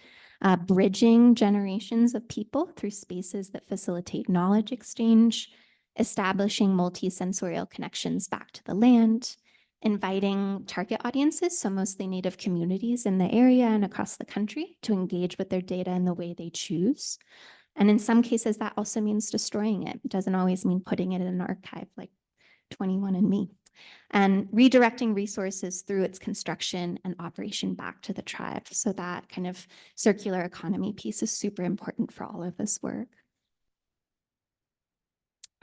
bridging generations of people through spaces that facilitate knowledge exchange, establishing multi-sensorial connections back to the land, inviting target audiences, so mostly Native communities in the area and across the country, to engage with their data in the way they choose. And in some cases, that also means destroying it. It doesn't always mean putting it in an archive like 21andMe. And redirecting resources through its construction and operation back to the tribe. So that kind of circular economy piece is super important for all of this work.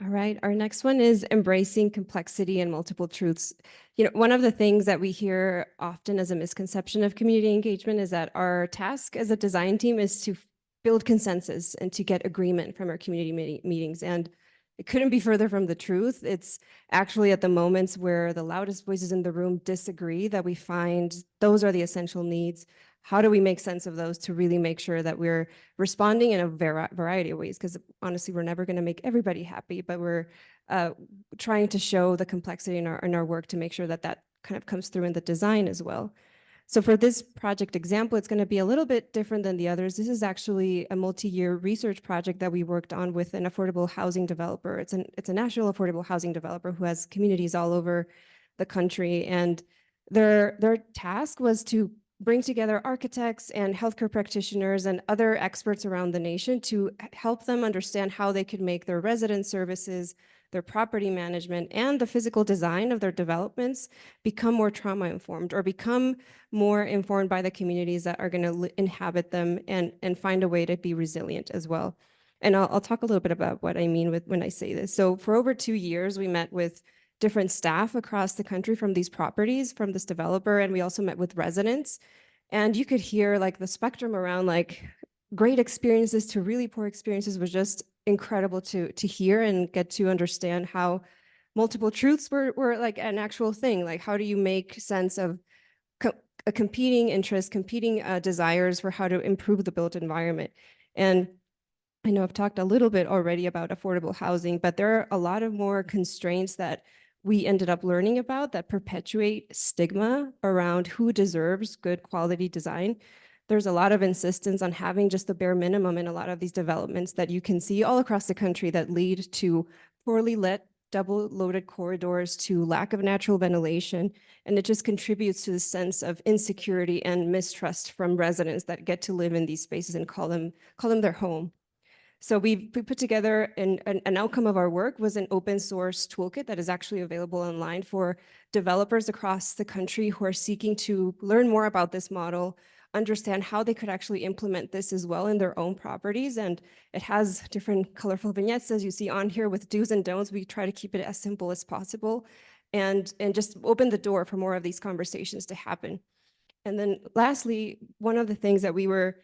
All right, our next one is embracing complexity and multiple truths. One of the things that we hear often as a misconception of community engagement is that our task as a design team is to build consensus and to get agreement from our community meetings. And it couldn't be further from the truth. It's actually at the moments where the loudest voices in the room disagree that we find those are the essential needs. How do we make sense of those to really make sure that we're responding in a variety of ways? Because honestly, we're never going to make everybody happy, but we're trying to show the complexity in our work to make sure that that kind of comes through in the design as well. So for this project example, it's going to be a little bit different than the others. This is actually a multi-year research project that we worked on with an affordable housing developer. It's a national affordable housing developer who has communities all over the country. And their task was to bring together architects and healthcare practitioners and other experts around the nation to help them understand how they could make their resident services, their property management, and the physical design of their developments become more trauma-informed or become more informed by the communities that are going to inhabit them and find a way to be resilient as well. And I'll talk a little bit about what I mean when I say this. So for over 2 years, we met with different staff across the country from these properties, from this developer, and we also met with residents. And you could hear like the spectrum around like great experiences to really poor experiences was just incredible to hear and get to understand how multiple truths were like an actual thing. Like, how do you make sense of a competing interests, competing desires for how to improve the built environment? And I know I've talked a little bit already about affordable housing, but there are a lot of more constraints that we ended up learning about that perpetuate stigma around who deserves good quality design. There's a lot of insistence on having just the bare minimum in a lot of these developments that you can see all across the country that lead to poorly lit, double loaded corridors, to lack of natural ventilation. And it just contributes to the sense of insecurity and mistrust from residents that get to live in these spaces and call them their home. So we put together an outcome of our work was an open source toolkit that is actually available online for developers across the country who are seeking to learn more about this model, understand how they could actually implement this as well in their own properties. And it has different colorful vignettes, as you see on here, with do's and don'ts. We try to keep it as simple as possible and just open the door for more of these conversations to happen. And then lastly, one of the things that we were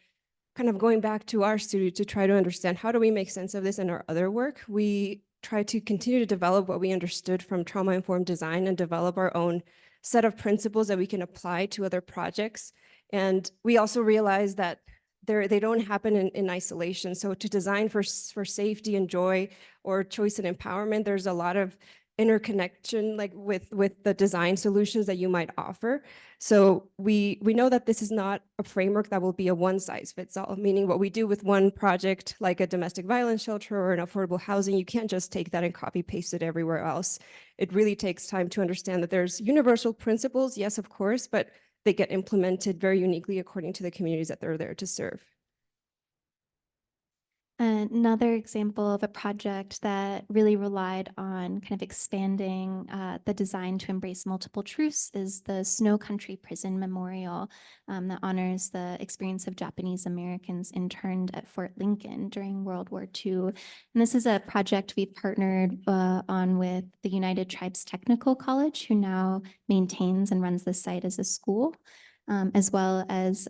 kind of going back to our studio to try to understand how do we make sense of this in our other work, we try to continue to develop what we understood from trauma-informed design and develop our own set of principles that we can apply to other projects. And we also realize that they don't happen in isolation. So to design for safety and joy or choice and empowerment, there's a lot of interconnection like with the design solutions that you might offer. So we know that this is not a framework that will be a one size fits all, meaning what we do with one project like a domestic violence shelter or an affordable housing, you can't just take that and copy paste it everywhere else. It really takes time to understand that there's universal principles, yes, of course, but they get implemented very uniquely according to the communities that they're there to serve. Another example of a project that really relied on kind of expanding the design to embrace multiple truths is the Snow Country Prison Memorial that honors the experience of Japanese Americans interned at Fort Lincoln during World War II. And this is a project we've partnered on with the United Tribes Technical College, who now maintains and runs the site as a school, as well as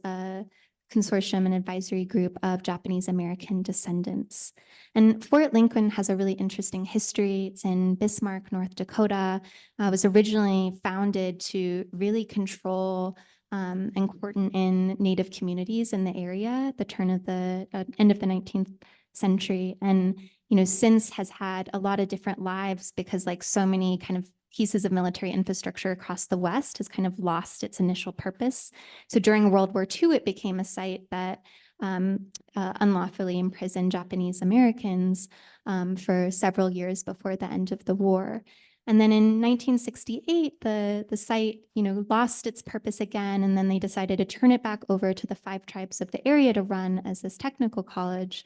consortium and advisory group of Japanese American descendants. And Fort Lincoln has a really interesting history. It's in Bismarck, North Dakota. It was originally founded to really control and cordon in Native communities in the area at the turn of the end of the 19th century. And, you know, since has had a lot of different lives because like so many kind of pieces of military infrastructure across the West has kind of lost its initial purpose. So during World War II, it became a site that unlawfully imprisoned Japanese Americans for several years before the end of the war. And then in 1968, the site, lost its purpose again, and then they decided to turn it back over to the 5 tribes of the area to run as this technical college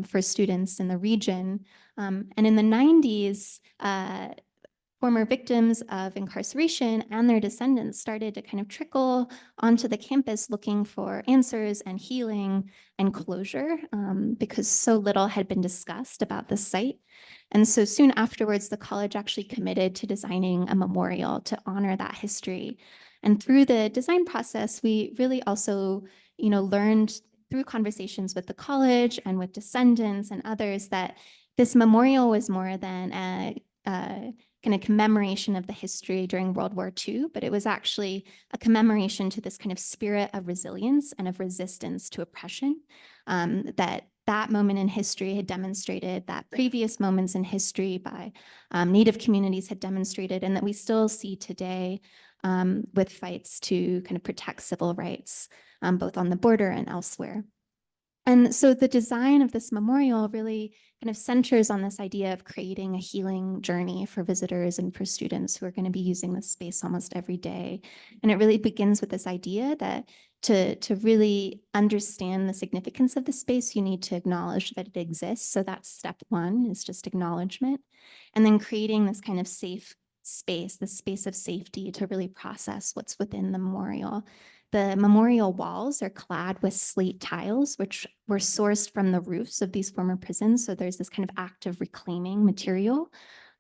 for students in the region. And in the 90s, former victims of incarceration and their descendants started to kind of trickle onto the campus looking for answers and healing and closure because so little had been discussed about the site. And so soon afterwards, the college actually committed to designing a memorial to honor that history. And through the design process, we really also, learned through conversations with the college and with descendants and others that this memorial was more than a kind of commemoration of the history during World War II, but it was actually a commemoration to this kind of spirit of resilience and of resistance to oppression that moment in history had demonstrated, that previous moments in history by Native communities had demonstrated, and that we still see today with fights to kind of protect civil rights, both on the border and elsewhere. And so the design of this memorial really kind of centers on this idea of creating a healing journey for visitors and for students who are going to be using this space almost every day. And it really begins with this idea that to really understand the significance of the space, you need to acknowledge that it exists. So that's step 1, is just acknowledgement. And then creating this kind of safe space, this space of safety to really process what's within the memorial. The memorial walls are clad with slate tiles, which were sourced from the roofs of these former prisons. So there's this kind of act of reclaiming material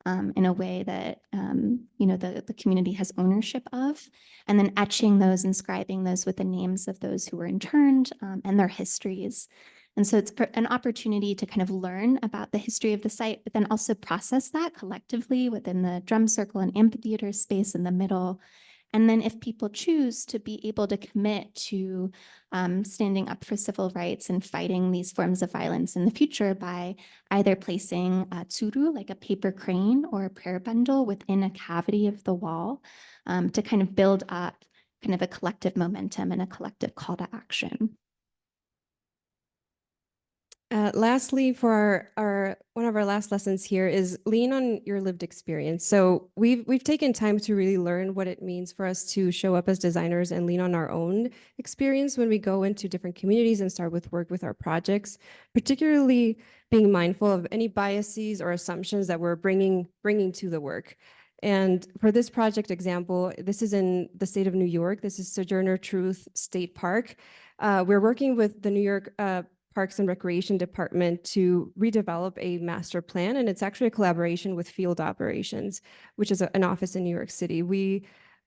in a way that the community has ownership of, and then etching those, inscribing those with the names of those who were interned and their histories. And so it's an opportunity to kind of learn about the history of the site, but then also process that collectively within the drum circle and amphitheater space in the middle. And then if people choose to be able to commit to standing up for civil rights and fighting these forms of violence in the future by either placing a tsuru, like a paper crane, or a prayer bundle within a cavity of the wall to kind of build up kind of a collective momentum and a collective call to action. Lastly, for our one of our last lessons here is lean on your lived experience. So we've taken time to really learn what it means for us to show up as designers and lean on our own experience when we go into different communities and start with work with our projects, particularly being mindful of any biases or assumptions that we're bringing to the work. And for this project example, this is in the state of New York. This is Sojourner Truth State Park. We're working with the New York Parks and Recreation Department to redevelop a master plan, and it's actually a collaboration with Field Operations, which is an office in New York City.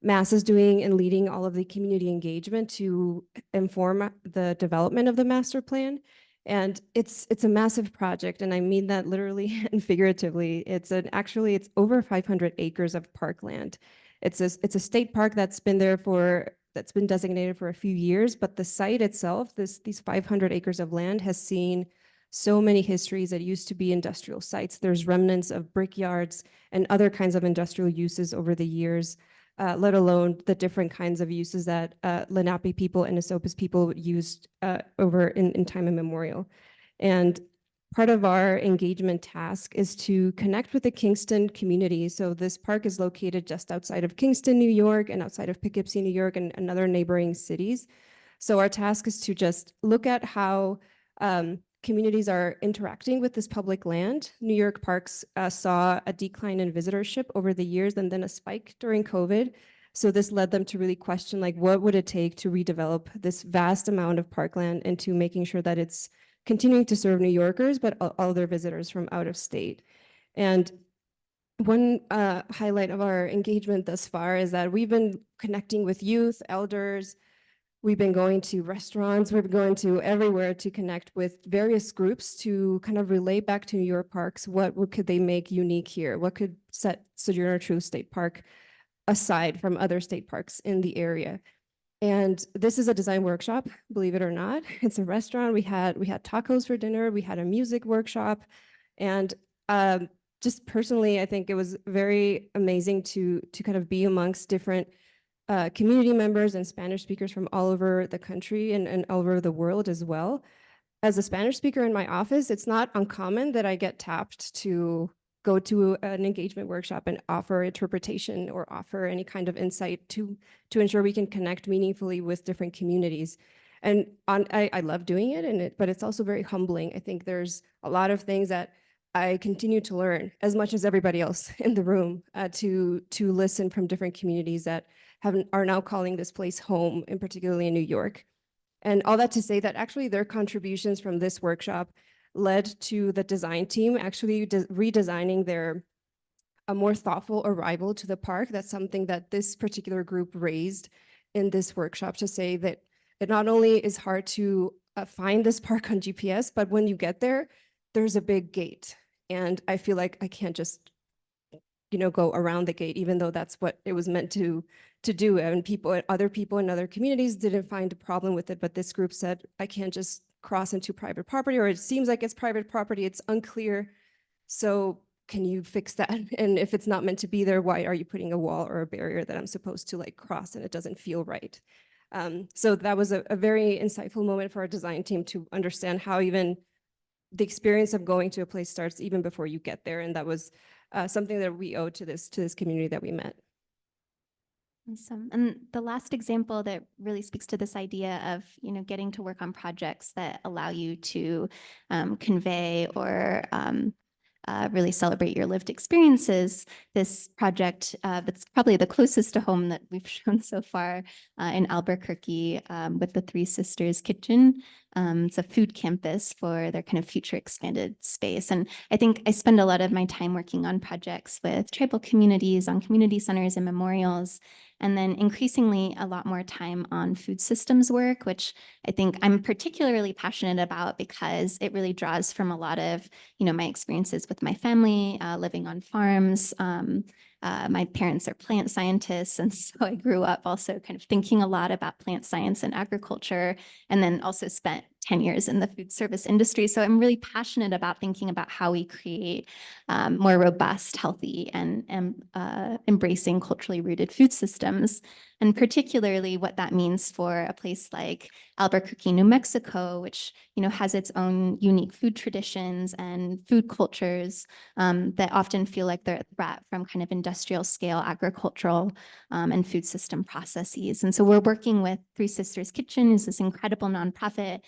MASS is doing and leading all of the community engagement to inform the development of the master plan. And it's a massive project, and I mean that literally and figuratively. It's over 500 acres of parkland. It's a state park that's been designated for a few years, but the site itself, these 500 acres of land, has seen so many histories that used to be industrial sites. There's remnants of brickyards and other kinds of industrial uses over the years, let alone the different kinds of uses that Lenape people and Esopus people used over in time immemorial. And part of our engagement task is to connect with the Kingston community. So this park is located just outside of Kingston, New York, and outside of Poughkeepsie, New York, and other neighboring cities. So our task is to just look at how communities are interacting with this public land. New York parks saw a decline in visitorship over the years and then a spike during COVID. So this led them to really question, like, what would it take to redevelop this vast amount of parkland into making sure that it's continuing to serve New Yorkers, but all their visitors from out of state. And one highlight of our engagement thus far is that we've been connecting with youth, elders. We've been going to restaurants. We've been going to everywhere to connect with various groups to kind of relay back to New York parks. What could they make unique here? What could set Sojourner Truth State Park aside from other state parks in the area? And this is a design workshop, believe it or not. It's a restaurant. We had tacos for dinner. We had a music workshop. And just personally, I think it was very amazing to kind of be amongst different community members and Spanish speakers from all over the country and all over the world as well. As a Spanish speaker in my office, it's not uncommon that I get tapped to go to an engagement workshop and offer interpretation or offer any kind of insight to ensure we can connect meaningfully with different communities. And I love doing it, but it's also very humbling. I think there's a lot of things that I continue to learn as much as everybody else in the room, to listen from different communities that are now calling this place home, and particularly in New York. And all that to say that actually their contributions from this workshop led to the design team actually redesigning a more thoughtful arrival to the park. That's something that this particular group raised in this workshop, to say that it not only is hard to find this park on GPS, but when you get there, there's a big gate. And I feel like I can't just, go around the gate, even though that's what it was meant to do. And other people in other communities didn't find a problem with it, but this group said, I can't just cross into private property, or it seems like it's private property, it's unclear. So can you fix that? And if it's not meant to be there, why are you putting a wall or a barrier that I'm supposed to cross, and it doesn't feel right? So that was a very insightful moment for our design team to understand how even the experience of going to a place starts even before you get there. And that was something that we owe to this community that we met. Awesome. And the last example that really speaks to this idea of, getting to work on projects that allow you to convey or really celebrate your lived experiences. This project that's probably the closest to home that we've shown so far in Albuquerque with the Three Sisters Kitchen. It's a food campus for their kind of future expanded space. And I think I spend a lot of my time working on projects with tribal communities, on community centers and memorials, and then increasingly a lot more time on food systems work, which I think I'm particularly passionate about because it really draws from a lot of, my experiences with my family, living on farms. My parents are plant scientists, and so I grew up also kind of thinking a lot about plant science and agriculture, and then also spent 10 years in the food service industry. So I'm really passionate about thinking about how we create more robust, healthy, and embracing culturally rooted food systems, and particularly what that means for a place like Albuquerque, New Mexico, which has its own unique food traditions and food cultures that often feel like they're a threat from kind of industrial scale agricultural and food system processes. And so we're working with Three Sisters Kitchen, is this incredible nonprofit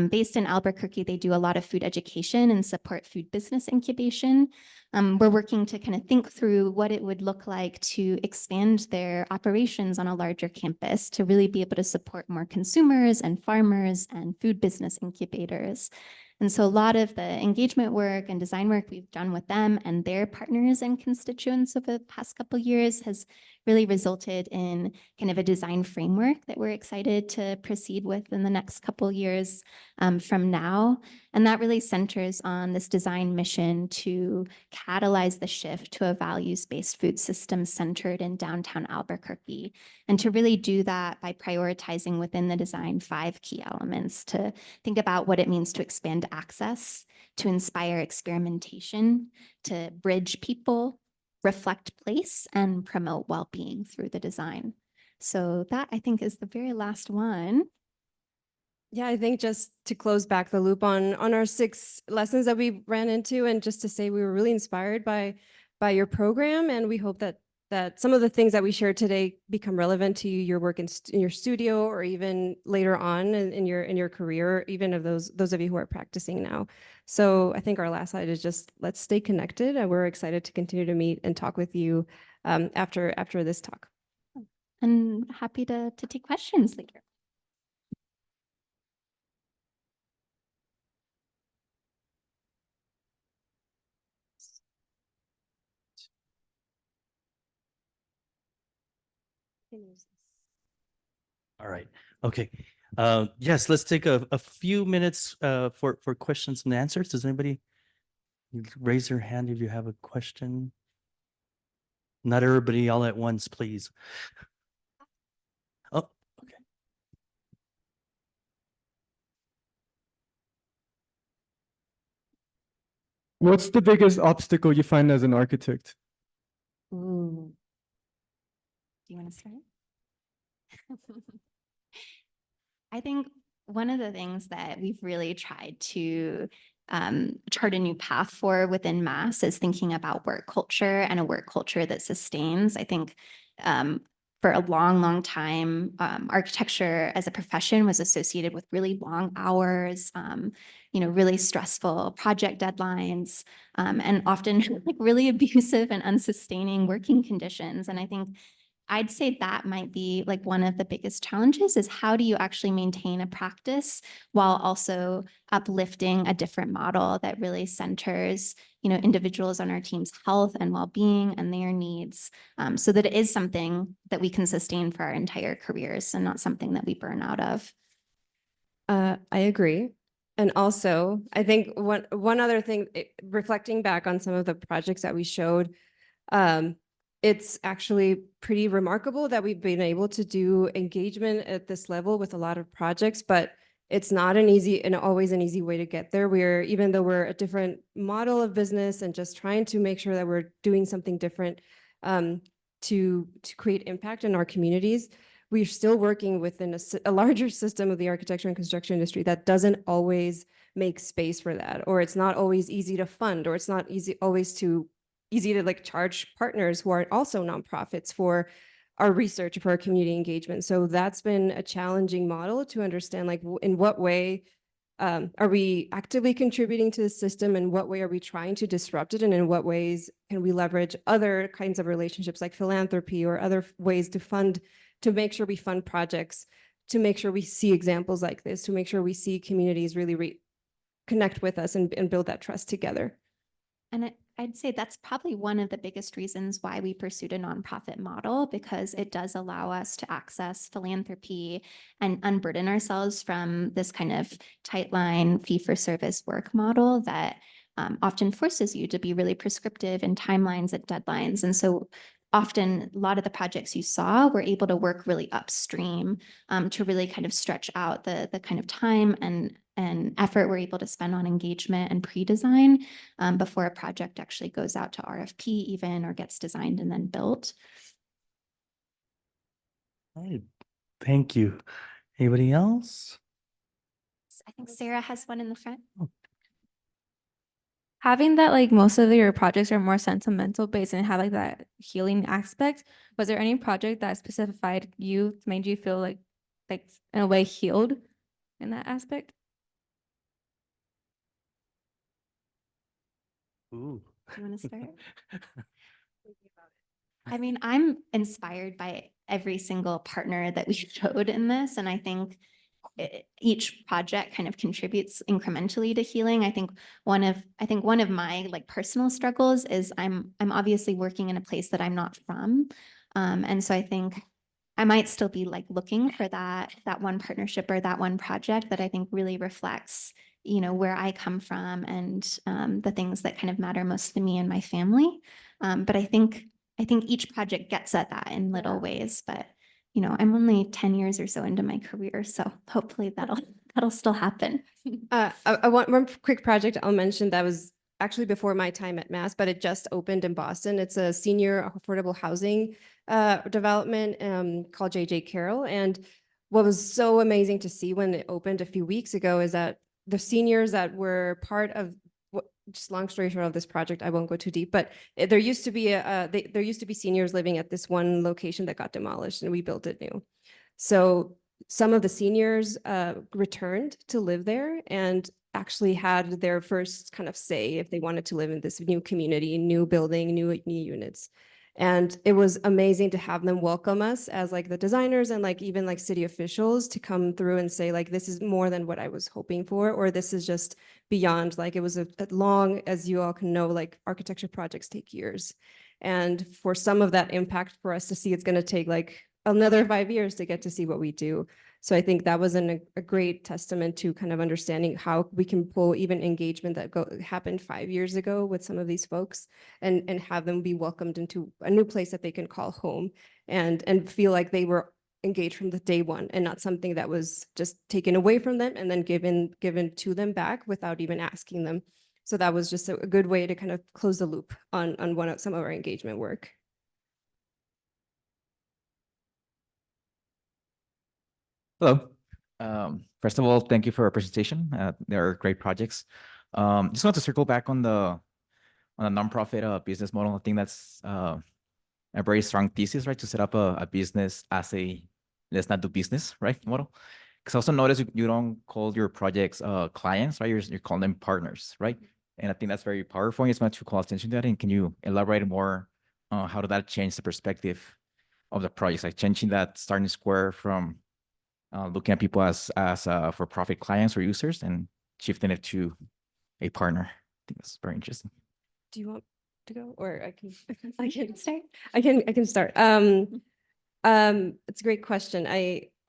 based in Albuquerque. They do a lot of food education and support food business incubation. We're working to kind of think through what it would look like to expand their operations on a larger campus to really be able to support more consumers and farmers and food business incubators. And so a lot of the engagement work and design work we've done with them and their partners and constituents over the past couple of years has really resulted in kind of a design framework that we're excited to proceed with in the next couple of years from now. And that really centers on this design mission to catalyze the shift to a values-based food system centered in downtown Albuquerque, and to really do that by prioritizing within the design 5 key elements to think about what it means to expand access, to inspire experimentation, to bridge people, reflect place, and promote well-being through the design. So that, I think, is the very last one. Yeah, I think just to close back the loop on our 6 lessons that we ran into, and just to say we were really inspired by your program, and we hope that some of the things that we shared today become relevant to your work in your studio, or even later on in your career, even of those of you who are practicing now. So I think our last slide is just, let's stay connected, and we're excited to continue to meet and talk with you after this talk. And happy to take questions later. All right. Okay. Yes, let's take a few minutes for questions and answers. Does anybody raise their hand if you have a question? Not everybody all at once, please. Oh, okay. What's the biggest obstacle you find as an architect? Ooh. Do you want to start? I think one of the things that we've really tried to chart a new path for within Mass is thinking about work culture and a work culture that sustains. I think for a long, long time, architecture as a profession was associated with really long hours, really stressful project deadlines, and often like really abusive and unsustaining working conditions. And I think I'd say that might be like one of the biggest challenges is how do you actually maintain a practice while also uplifting a different model that really centers, individuals on our team's health and well-being and their needs, so that it is something that we can sustain for our entire careers and not something that we burn out of. I agree. And also, I think one other thing, reflecting back on some of the projects that we showed, it's actually pretty remarkable that we've been able to do engagement at this level with a lot of projects, but it's not always an easy way to get there. Even though we're a different model of business and just trying to make sure that we're doing something different to create impact in our communities, we're still working within a larger system of the architecture and construction industry that doesn't always make space for that, or it's not always easy to fund, or it's not always easy to like charge partners who are also nonprofits for our research, for our community engagement. So that's been a challenging model to understand, like in what way are we actively contributing to the system, and what way are we trying to disrupt it, and in what ways can we leverage other kinds of relationships like philanthropy or other ways to make sure we fund projects, to make sure we see examples like this, to make sure we see communities really connect with us and build that trust together. And I'd say that's probably one of the biggest reasons why we pursued a nonprofit model, because it does allow us to access philanthropy and unburden ourselves from this kind of tight line fee-for-service work model that often forces you to be really prescriptive in timelines and deadlines. And so often a lot of the projects you saw were able to work really upstream to really kind of stretch out the kind of time and effort we're able to spend on engagement and pre-design before a project actually goes out to RFP even or gets designed and then built. Right. Thank you. Anybody else? I think Sarah has one in the front. Having that like most of your projects are more sentimental based and have like that healing aspect, was there any project that specified made you feel like in a way healed in that aspect? Ooh. You want to start? I mean, I'm inspired by every single partner that we showed in this, and I think each project kind of contributes incrementally to healing. I think one of my like personal struggles is I'm obviously working in a place that I'm not from, and so I think I might still be like looking for that one partnership or that one project that I think really reflects, where I come from and the things that kind of matter most to me and my family. But I think each project gets at that in little ways. But I'm only 10 years or so into my career, so hopefully that'll still happen. I want one quick project I'll mention that was actually before my time at Mass, but it just opened in Boston. It's a senior affordable housing development called J.J. Carroll. And what was so amazing to see when it opened a few weeks ago is that the seniors that were part of, just long story short of this project, I won't go too deep, but there used to be seniors living at this one location that got demolished, and we built it new. So some of the seniors returned to live there and actually had their first kind of say if they wanted to live in this new community, new building, new units. And it was amazing to have them welcome us as like the designers and like even like city officials to come through and say like, this is more than what I was hoping for, or this is just beyond. Like it was a long, as you all can know, like architecture projects take years. And for some of that impact for us to see, it's going to take like another 5 years to get to see what we do. So I think that was a great testament to kind of understanding how we can pull even engagement that happened 5 years ago with some of these folks and have them be welcomed into a new place that they can call home and feel like they were engaged from the day one and not something that was just taken away from them and then given to them back without even asking them. So that was just a good way to kind of close the loop on some of our engagement work. Hello. First of all, thank you for your presentation. They are great projects. Just want to circle back on the nonprofit business model. I think that's a very strong thesis, right? To set up a business as a let's not do business, right, model. Because I also notice you don't call your projects clients, right? You're calling them partners, right? And I think that's very powerful. I just want to call attention to that. And can you elaborate more how did that change the perspective of the projects, like changing that starting square from looking at people as for-profit clients or users and shifting it to a partner? I think that's very interesting. Do you want to go, or I can? I You can can start. I can start. It's a great question.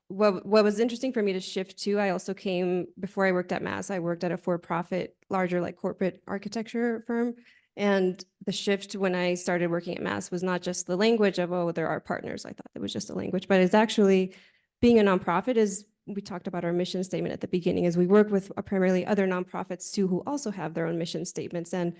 What was interesting for me to shift to, I also came, before I worked at Mass, I worked at a for-profit, larger like corporate architecture firm. And the shift when I started working at Mass was not just the language of, oh, there are partners. I thought it was just a language, but it's actually being a nonprofit is, we talked about our mission statement at the beginning, is we work with primarily other nonprofits too, who also have their own mission statements. And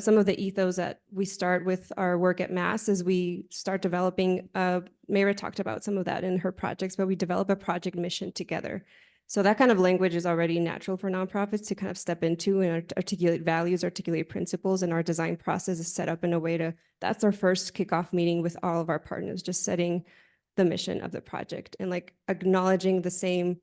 some of the ethos that we start with our work at Mass is we start developing, Mayrah talked about some of that in her projects, but we develop a project mission together. So that kind of language is already natural for nonprofits to kind of step into and articulate values, articulate principles, and our design process is set up in a way to, that's our first kickoff meeting with all of our partners, just setting the mission of the project and like acknowledging the same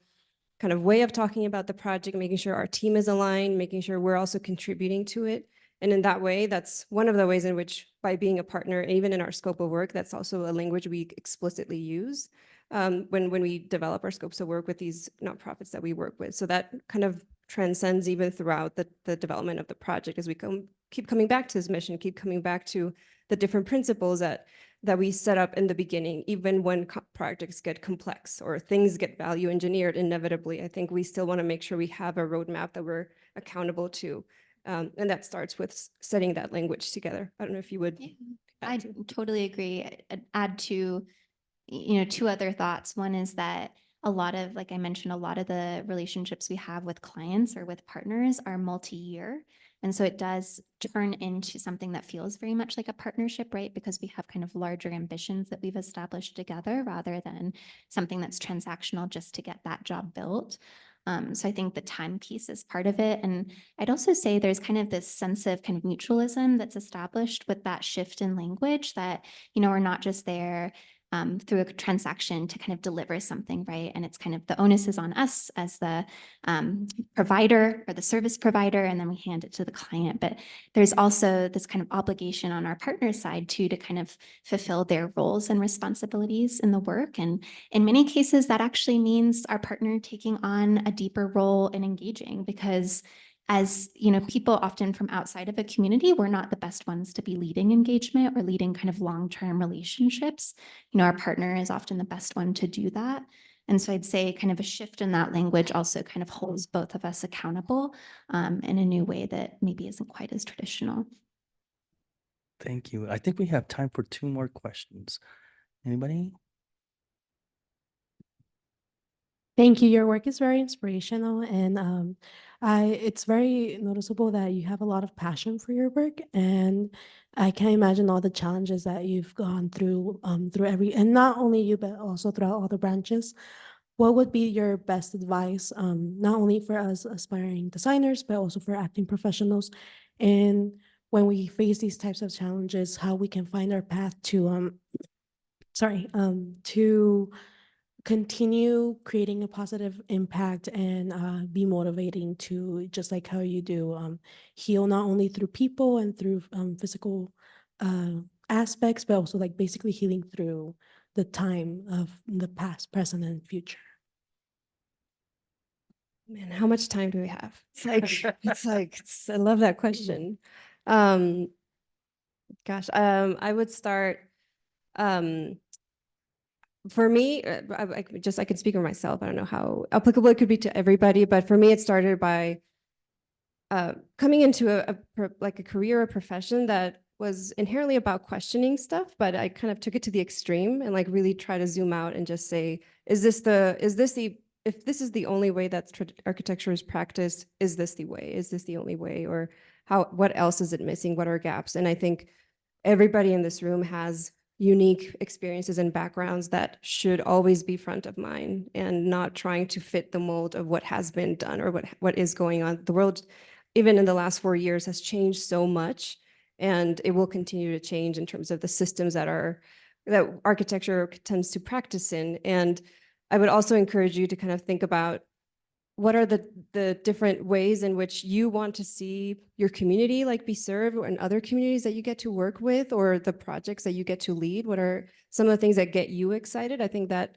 kind of way of talking about the project, making sure our team is aligned, making sure we're also contributing to it. And in that way, that's one of the ways in which, by being a partner, even in our scope of work, that's also a language we explicitly use when we develop our scopes of work with these nonprofits that we work with. So that kind of transcends even throughout the development of the project as we keep coming back to this mission, keep coming back to the different principles that we set up in the beginning, even when projects get complex or things get value engineered inevitably. I think we still want to make sure we have a roadmap that we're accountable to. And that starts with setting that language together. I don't know if you would. I totally agree. I'd add to, two other thoughts. One is that a lot of, like I mentioned, a lot of the relationships we have with clients or with partners are multi-year. And so it does turn into something that feels very much like a partnership, right? Because we have kind of larger ambitions that we've established together rather than something that's transactional just to get that job built. So I think the time piece is part of it. And I'd also say there's kind of this sense of kind of mutualism that's established with that shift in language that, we're not just there through a transaction to kind of deliver something, right? And it's kind of the onus is on us as the provider or the service provider, and then we hand it to the client. But there's also this kind of obligation on our partner side too, to kind of fulfill their roles and responsibilities in the work. And in many cases, that actually means our partner taking on a deeper role in engaging, because as people often from outside of a community, we're not the best ones to be leading engagement or leading kind of long-term relationships. Our partner is often the best one to do that. And so I'd say kind of a shift in that language also kind of holds both of us accountable in a new way that maybe isn't quite as traditional. Thank you. I think we have time for 2 more questions. Anybody? Thank you. Your work is very inspirational, and it's very noticeable that you have a lot of passion for your work. And I can't imagine all the challenges that you've gone through and not only you, but also throughout all the branches. What would be your best advice, not only for us aspiring designers, but also for acting professionals? And when we face these types of challenges, how we can find our path to continue creating a positive impact and be motivating to, just like how you do, heal not only through people and through physical aspects, but also like basically healing through the time of the past, present, and future. Man, how much time do we have? I love that question. Gosh, I would start, for me, I can speak for myself. I don't know how applicable it could be to everybody, but for me, it started by coming into a career or profession that was inherently about questioning stuff, but I kind of took it to the extreme and like really try to zoom out and just say, if this is the only way that architecture is practiced, is this the way? Is this the only way? Or what else is it missing? What are gaps? And I think everybody in this room has unique experiences and backgrounds that should always be front of mind, and not trying to fit the mold of what has been done or what is going on. The world even in the last 4 years, has changed so much, and it will continue to change in terms of the systems that architecture tends to practice in. And I would also encourage you to kind of think about what are the different ways in which you want to see your community be served, and other communities that you get to work with, or the projects that you get to lead. What are some of the things that get you excited? I think that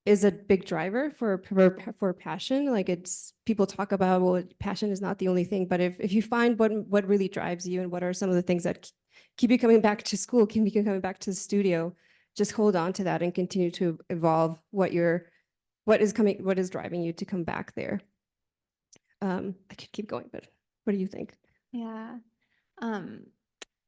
is a big driver for passion. It's, people talk about, well, passion is not the only thing, but if you find what really drives you, and what are some of the things that keep you coming back to school, keep you coming back to the studio, just hold on to that and continue to evolve what is driving you to come back there. I could keep going, but what do you think? Yeah.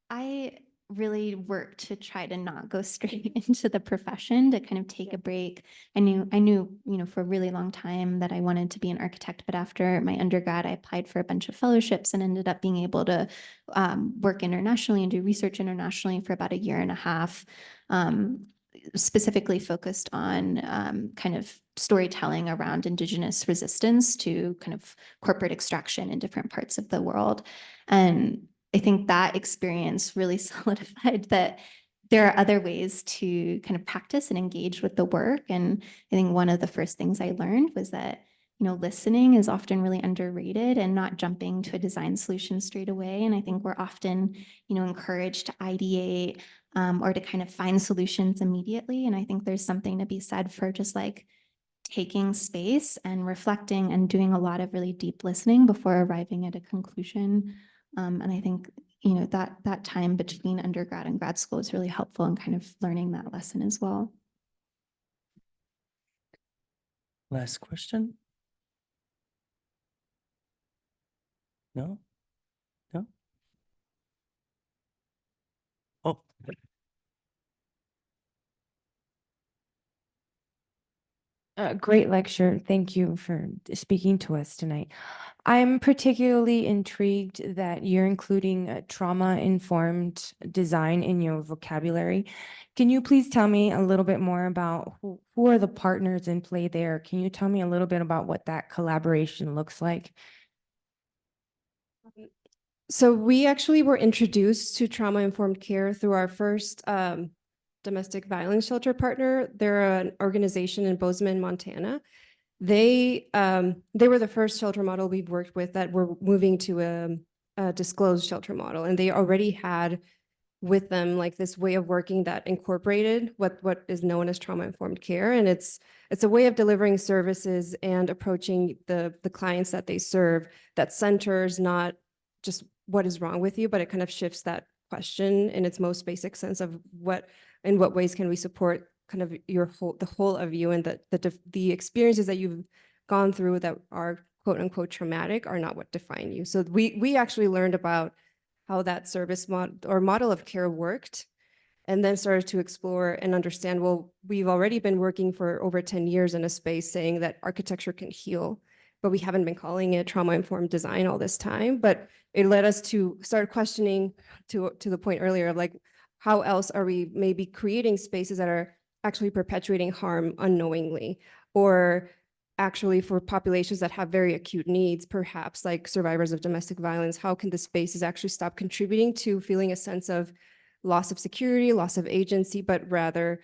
I really worked to try to not go straight into the profession, to kind of take a break. I knew, for a really long time that I wanted to be an architect, but after my undergrad, I applied for a bunch of fellowships and ended up being able to work internationally and do research internationally for about 1.5 years, specifically focused on kind of storytelling around Indigenous resistance to kind of corporate extraction in different parts of the world. And I think that experience really solidified that there are other ways to kind of practice and engage with the work. And I think one of the first things I learned was that, listening is often really underrated, and not jumping to a design solution straight away. And I think we're often, encouraged to ideate or to kind of find solutions immediately. And I think there's something to be said for just taking space and reflecting and doing a lot of really deep listening before arriving at a conclusion. And I think, that time between undergrad and grad school is really helpful in kind of learning that lesson as well. Last question? No? No? Oh, Great lecture. Thank you for speaking to us tonight. I'm particularly intrigued that you're including trauma-informed design in your vocabulary. Can you please tell me a little bit more about who are the partners in play there? Can you tell me a little bit about what that collaboration looks like? So we actually were introduced to trauma-informed care through our first domestic violence shelter partner. They're an organization in Bozeman, Montana. They were the first shelter model we've worked with that we're moving to a disclosed shelter model, and they already had with them this way of working that incorporated what is known as trauma-informed care. And it's a way of delivering services and approaching the clients that they serve that centers not just what is wrong with you, but it kind of shifts that question in its most basic sense of in what ways can we support kind of the whole of you, and the experiences that you've gone through that are quote unquote traumatic are not what define you. So we actually learned about how that service model of care worked, and then started to explore and understand, well, we've already been working for over 10 years in a space saying that architecture can heal, but we haven't been calling it trauma-informed design all this time. But it led us to start questioning, to the point earlier, of how else are we maybe creating spaces that are actually perpetuating harm unknowingly, or actually for populations that have very acute needs, perhaps like survivors of domestic violence, how can the spaces actually stop contributing to feeling a sense of loss of security, loss of agency, but rather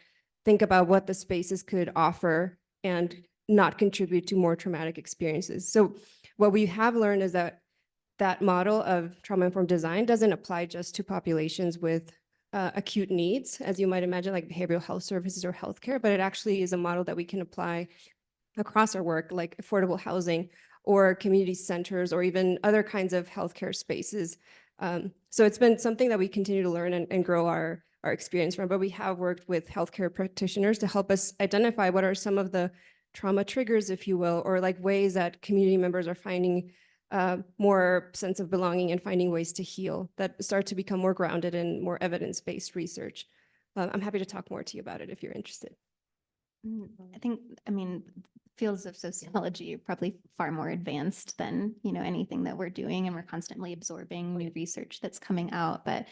think about what the spaces could offer and not contribute to more traumatic experiences. So what we have learned is that model of trauma-informed design doesn't apply just to populations with acute needs, as you might imagine, like behavioral health services or healthcare, but it actually is a model that we can apply across our work, like affordable housing or community centers or even other kinds of healthcare spaces. So it's been something that we continue to learn and grow our experience from, but we have worked with healthcare practitioners to help us identify what are some of the trauma triggers, if you will, or ways that community members are finding more sense of belonging and finding ways to heal that start to become more grounded in more evidence-based research. I'm happy to talk more to you about it if you're interested. I mean, fields of sociology are probably far more advanced than, anything that we're doing, and we're constantly absorbing new research that's coming out. But,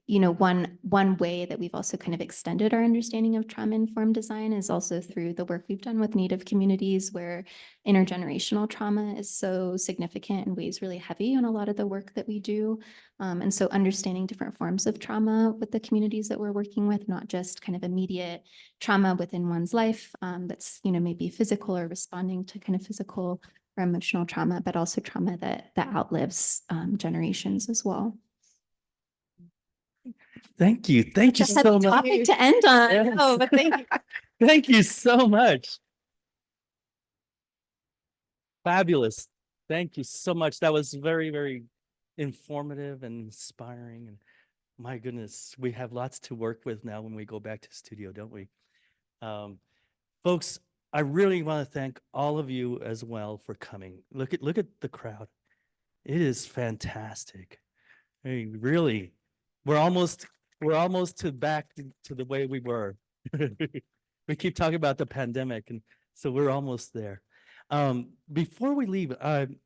you know, one way that we've also kind of extended our understanding of trauma-informed design is also through the work we've done with Native communities, where intergenerational trauma is so significant and weighs really heavy on a lot of the work that we do. And so understanding different forms of trauma with the communities that we're working with, not just kind of immediate trauma within one's life, that's, you know, maybe physical or responding to kind of physical or emotional trauma, but also trauma that outlives generations as well. Thank you. Thank you That's a so heavy much. topic to end on. Yes. Oh, but thank you. Thank you so much. Fabulous. Thank you so much. That was very, very informative and inspiring. And my goodness, we have lots to work with now when we go back to studio, don't we? Folks, I really want to thank all of you as well for coming. Look at the crowd. It is fantastic. I mean, really, we're almost back to the way we were. We keep talking about the pandemic, and so we're almost there. Before we leave, I'd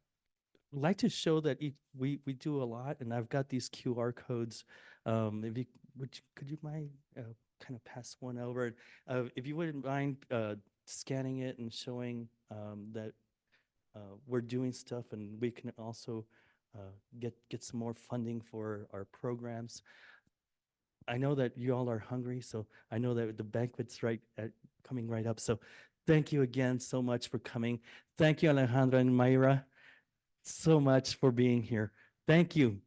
like to show that we do a lot, and I've got these QR codes. If you could you mind kind of pass one over? If you wouldn't mind scanning it and showing that we're doing stuff, and we can also get some more funding for our programs. I know that you all are hungry, so I know that the banquet's coming right up. So thank you again so much for coming. Thank you, Alejandra and Mayrah, so much for being here. Thank you.